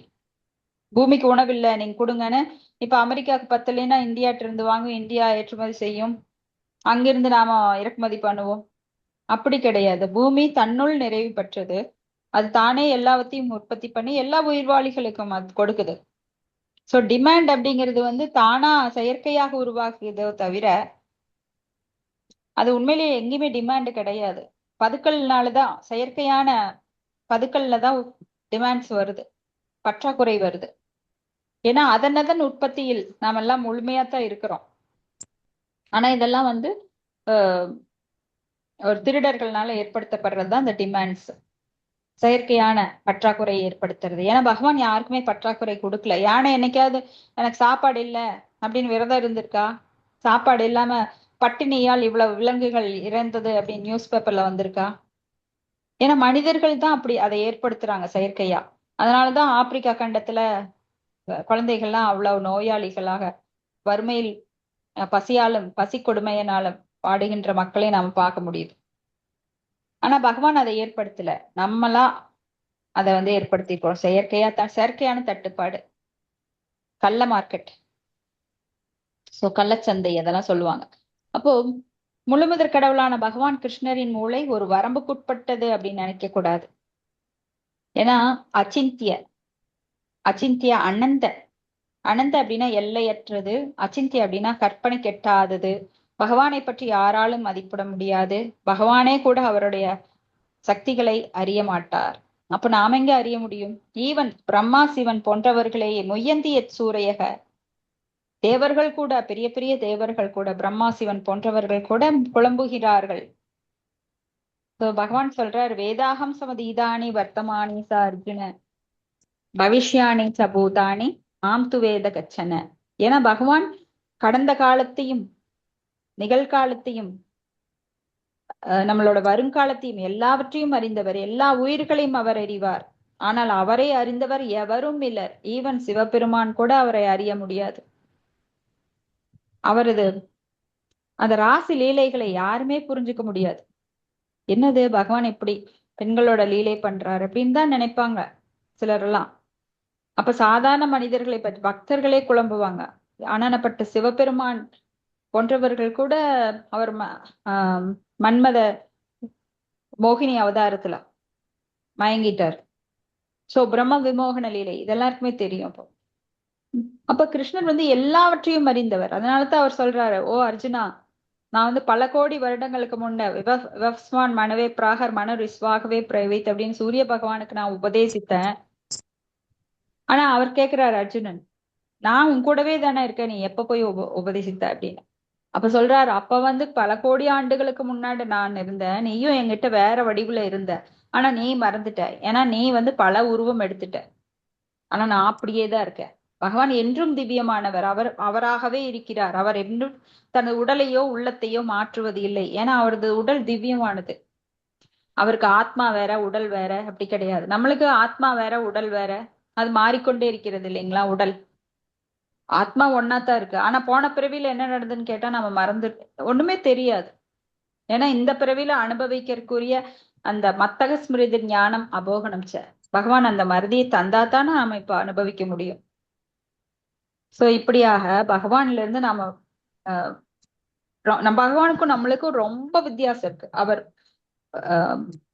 பூமிக்கு உணவில்லை நீங்க கொடுங்கன்னு இப்ப அமெரிக்காவுக்கு பத்தலைன்னா இந்தியாட்ட இருந்து வாங்கும், இந்தியா ஏற்றுமதி செய்யும், அங்கிருந்து நாம இறக்குமதி பண்ணுவோம். அப்படி கிடையாது. பூமி தன்னுள் நிறைவு பெற்றது. அது தானே எல்லாவற்றையும் உற்பத்தி பண்ணி எல்லா உயிர்வாளிகளுக்கும் அது கொடுக்குது. சோ டிமாண்ட் அப்படிங்கிறது தானா செயற்கையாக உருவாக்குதோ தவிர அது உண்மையிலேயே எங்கேயுமே டிமாண்ட் கிடையாது. பதுக்கல்னாலதான், செயற்கையான பதுக்கல்ல தான் டிமாண்ட்ஸ் வருது, பற்றாக்குறை வருது. ஏன்னா அதனதன் உற்பத்தியில் நாம எல்லாம் முழுமையா தான் இருக்கிறோம். ஆனா இதெல்லாம் ஒரு திருடர்கள்னால ஏற்படுத்தப்படுறதுதான் இந்த டிமாண்ட்ஸ், செயற்கையான பற்றாக்குறை ஏற்படுத்துறது. ஏன்னா பகவான் யாருக்குமே பற்றாக்குறை கொடுக்கல. யானை என்னைக்காவது எனக்கு சாப்பாடு இல்லை அப்படின்னு விரதம் இருந்திருக்கா? சாப்பாடு இல்லாம பட்டினியால் இவ்வளவு விலங்குகள் இறந்தது அப்படின்னு நியூஸ் பேப்பர்ல வந்திருக்கா? ஏன்னா மனிதர்கள் தான் அப்படி அதை ஏற்படுத்துறாங்க செயற்கையா. அதனாலதான் ஆப்பிரிக்கா கண்டத்துல குழந்தைகள்லாம் அவ்வளவு நோயாளிகளாக வறுமையில் பசியாலும் பசி கொடுமையினாலும் பாடுகின்ற மக்களை நாம பார்க்க முடியுது. ஆனா பகவான் அதை ஏற்படுத்தல, நம்மளா அதை ஏற்படுத்திருக்கோம். செயற்கையான தட்டுப்பாடு, கள்ள மார்க்கெட், சோ கள்ளச்சந்தை அதெல்லாம் சொல்லுவாங்க. அப்போ முழுமுதற் கடவுளான பகவான் கிருஷ்ணரின் மூளை ஒரு வரம்புக்குட்பட்டது அப்படின்னு நினைக்க கூடாது. ஏன்னா அச்சிந்திய அனந்த அப்படின்னா எல்லையற்றது, அச்சிந்திய அப்படின்னா கற்பனை கெட்டாதது. பகவானை பற்றி யாராலும் மதிப்பிட முடியாது. பகவானே கூட அவருடைய சக்திகளை அறிய மாட்டார். அப்ப நாம எங்க அறிய முடியும்? ஈவன் பிரம்மா சிவன் போன்றவர்களே முயந்திய சூரையக தேவர்கள் கூட, பெரிய பெரிய தேவர்கள் கூட, பிரம்மா சிவன் போன்றவர்கள் கூட குழம்புகிறார்கள். பகவான் சொல்றார், வேதாகம் சமதீதானி வர்த்தமானி ச அர்ஜுன பவிஷ்யானி ச பூதானி ஆம் து வேத கச்சன. ஏன்னா பகவான் கடந்த காலத்தையும் நிகழ்காலத்தையும் நம்மளோட வருங்காலத்தையும் எல்லாவற்றையும் அறிந்தவர். எல்லா உயிர்களையும் அவர் அறிவார். ஆனால் அவரை அறிந்தவர் எவரும் இல்லர். ஈவன் சிவபெருமான் கூட அவரை அறிய முடியாது. அவரது அந்த ராசி லீலைகளை யாருமே புரிஞ்சுக்க முடியாது. என்னது பகவான் எப்படி பெண்களோட லீலை பண்றாரு அப்படின்னு தான் நினைப்பாங்க சிலரெல்லாம். அப்ப சாதாரண மனிதர்களை பற்றி பக்தர்களே குழம்புவாங்க. ஆனானப்பட்ட சிவபெருமான் போன்றவர்கள் கூட அவர் மன்மத மோகினி அவதாரத்துல மயங்கிட்டார். சோ பிரம்ம விமோகன லீலை இதெல்லாருக்குமே தெரியும். அப்ப கிருஷ்ணர் எல்லாவற்றையும் அறிந்தவர். அதனாலதான் அவர் சொல்றாரு, ஓ அர்ஜுனா, நான் பல கோடி வருடங்களுக்கு முன்ன விவஸ்வான் மனவே பிராகர் மனு ரிஸ்வாகவே பிரவைத் அப்படின்னு சூரிய பகவானுக்கு நான் உபதேசித்தேன். ஆனா அவர் கேட்கிறாரு, அர்ஜுனன், நான் உன் கூடவே தானே இருக்கேன், நீ எப்ப போய் உபதேசித்த அப்படின்னு. அப்ப சொல்றாரு, அப்ப பல கோடி ஆண்டுகளுக்கு முன்னாடி நான் இருந்தேன், நீயும் என்கிட்ட வேற வடிவுல இருந்த, ஆனா நீ மறந்துட்ட. ஏன்னா நீ பல உருவம் எடுத்துட்ட. ஆனா நான் அப்படியே தான் இருக்கேன். பகவான் என்றும் திவ்யமானவர். அவராகவே இருக்கிறார். அவர் என்றும் தனது உடலையோ உள்ளத்தையோ மாற்றுவது இல்லை. ஏன்னா அவரது உடல் திவ்யமானது. அவருக்கு ஆத்மா வேற உடல் வேற அப்படி கிடையாது. நம்மளுக்கு ஆத்மா வேற உடல் வேற, அது மாறிக்கொண்டே இருக்கிறது இல்லைங்களா? உடல் ஆத்மா ஒன்னாத்தான் இருக்கு. ஆனா போன பிறவியில என்ன நடந்ததுன்னு கேட்டா நம்ம மறந்து ஒண்ணுமே தெரியாது. ஏன்னா இந்த பிறவியில அனுபவிக்கிறதுக்குரிய அந்த மத்தக ஸ்மிருதி ஞானம் அபோகனம் பகவான் அந்த மருதியை தந்தாத்தானே நாம இப்ப அனுபவிக்க முடியும். சோ இப்படியாக பகவான்ல இருந்து நாம நம்ம பகவானுக்கும் நம்மளுக்கும் ரொம்ப வித்தியாசம் இருக்கு. அவர்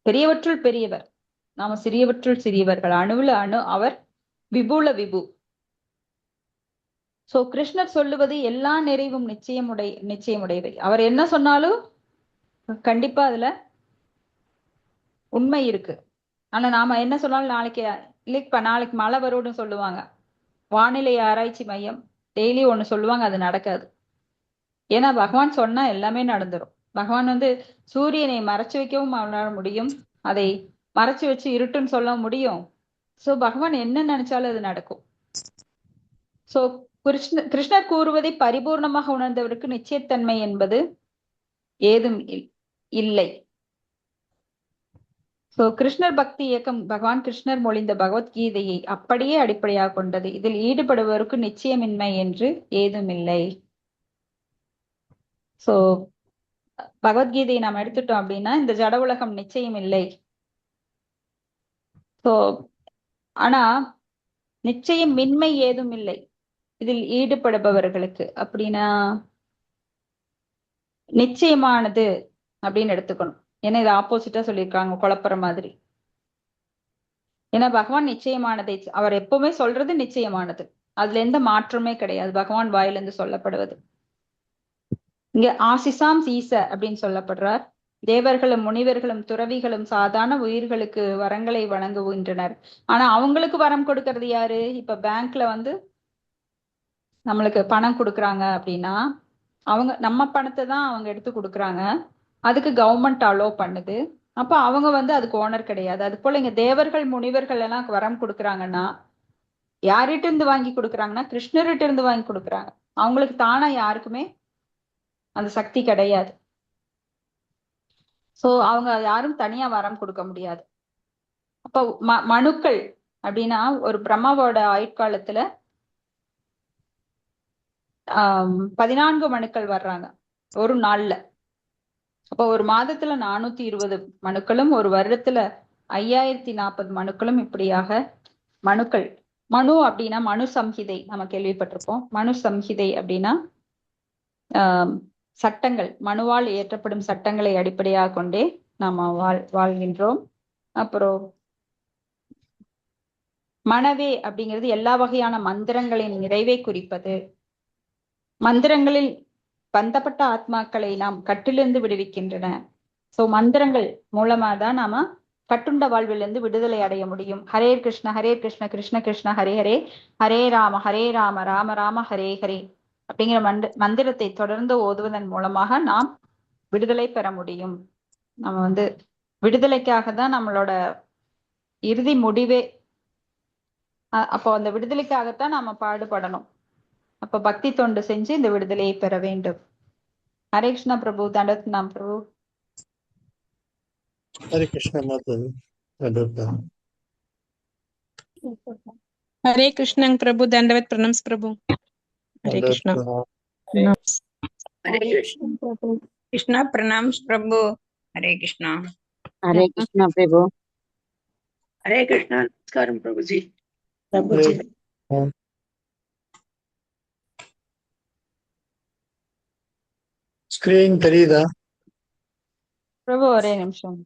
பெரியவற்றுள் பெரியவர், நாம சிறியவற்றுள் சிறியவர்கள். அணுவுல அணு, அவர் விபுல விபு. சோ கிருஷ்ணர் சொல்லுவது எல்லா நிறைவும் நிச்சயமுடையவை. அவர் என்ன சொன்னாலும் கண்டிப்பா அதுல உண்மை இருக்கு. ஆனா நாம என்ன சொன்னாலும் நாளைக்கு மழை வரும்னு சொல்லுவாங்க. வானிலை ஆராய்ச்சி மையம் டெய்லி ஒண்ணு சொல்லுவாங்க, அது நடக்காது. ஏன்னா பகவான் சொன்னா எல்லாமே நடந்துரும். பகவான் சூரியனை மறைச்சு வைக்கவும் அவனால முடியும், அதை மறைச்சு வச்சு இருட்டுன்னு சொல்ல முடியும், சோ பகவான் என்ன நினைச்சாலும் அது நடக்கும். சோ கிருஷ்ணர் கூறுவதை பரிபூர்ணமாக உணர்ந்தவருக்கு நிச்சயத்தன்மை என்பது ஏதும் இல்லை. சோ கிருஷ்ணர் பக்தி இயக்கம் பகவான் கிருஷ்ணர் மொழிந்த பகவத்கீதையை அப்படியே அடிப்படையாக கொண்டது. இதில் ஈடுபடுபவருக்கு நிச்சயமின்மை என்று ஏதும் இல்லை. சோ பகவத்கீதையை நாம் எடுத்துட்டோம் அப்படின்னா இந்த ஜட உலகம் நிச்சயம் இல்லை. சோ ஆனா நிச்சயம் மின்மை ஏதும் இல்லை இதில் ஈடுபடுபவர்களுக்கு. அப்படின்னா நிச்சயமானது அப்படின்னு எடுத்துக்கணும். ஏன்னா இது ஆப்போசிட்டா சொல்லியிருக்காங்க, குழப்பற மாதிரி. ஏன்னா பகவான் நிச்சயமானதை அவர் எப்பவுமே சொல்றது நிச்சயமானது, அதுல எந்த மாற்றமே கிடையாது. பகவான் வாயிலிருந்து சொல்லப்படுவது. இங்க ஆசிசாம் சீச அப்படின்னு சொல்லப்படுறார். தேவர்களும் முனிவர்களும் துறவிகளும் சாதாரண உயிர்களுக்கு வரங்களை வழங்குகின்றனர். ஆனா அவங்களுக்கு வரம் கொடுக்கறது யாரு? இப்ப பேங்க்ல வந்து நம்மளுக்கு பணம் கொடுக்குறாங்க அப்படின்னா அவங்க நம்ம பணத்தை தான் அவங்க எடுத்து கொடுக்குறாங்க. அதுக்கு கவர்மெண்ட் அலோ பண்ணுது. அப்ப அவங்க வந்து அதுக்கு ஓனர் கிடையாது. அது போல இங்க தேவர்கள் முனிவர்கள் எல்லாம் வரம் கொடுக்குறாங்கன்னா யார்கிட்ட இருந்து வாங்கி கொடுக்குறாங்கன்னா கிருஷ்ணர்கிட்ட இருந்து வாங்கி கொடுக்குறாங்க. அவங்களுக்கு தானா யாருக்குமே அந்த சக்தி கிடையாது. சோ அவங்க யாரும் தனியா வரம் கொடுக்க முடியாது. அப்ப மனுக்கள் அப்படின்னா ஒரு பிரம்மாவோட ஆயுட்காலத்துல 14 மனுக்கள் வர்றாங்க ஒரு நாள்ல. அப்ப ஒரு மாதத்துல 420 மனுக்களும் ஒரு வருடத்துல 5040 மனுக்களும் இப்படியாக மனுக்கள். மனு அப்படின்னா மனு சம்ஹிதை நம்ம கேள்விப்பட்டிருப்போம். மனு சம்ஹிதை அப்படின்னா சட்டங்கள், மனுவால் இயற்றப்படும் சட்டங்களை அடிப்படையாக கொண்டே நாம வாழ்கின்றோம். அப்புறம் மனவே அப்படிங்கிறது எல்லா வகையான மந்திரங்களின் நிறைவை குறிப்பது. மந்திரங்களில் பந்தப்பட்ட ஆத்மாக்களை நாம் கட்டிலிருந்து விடுவிக்கின்றன. சோ மந்திரங்கள் மூலமா தான் நாம கட்டுண்ட வாழ்விலிருந்து விடுதலை அடைய முடியும். ஹரே கிருஷ்ண கிருஷ்ண கிருஷ்ண ஹரே ஹரே, ஹரே ராம ராம ராம ஹரே ஹரே அப்படிங்கிற மந்திரத்தை தொடர்ந்து ஓதுவதன் மூலமாக நாம் விடுதலை பெற முடியும். நம்ம வந்து விடுதலைக்காக தான் நம்மளோட இறுதி முடிவே. அப்போ அந்த விடுதலைக்காகத்தான் நாம பாடுபடணும். அப்ப பக்தி தொண்டு செஞ்சு இந்த விடுதலையை பெற வேண்டும். ஹரே கிருஷ்ணா பிரபு. தண்டத் நாம் பிரபு. हरे कृष्णा माता। हरे कृष्ण प्रभु, दंडवत प्रणाम प्रभु। हरे कृष्णा। हरे कृष्ण प्रभु। कृष्णा प्रणाम प्रभु। हरे कृष्णा। हरे कृष्णा प्रभु। हरे कृष्णा। नमस्कार प्रभु जी। प्रभु जी स्क्रीन தெரியுதா பிரபு ஒரே நிமிஷம்.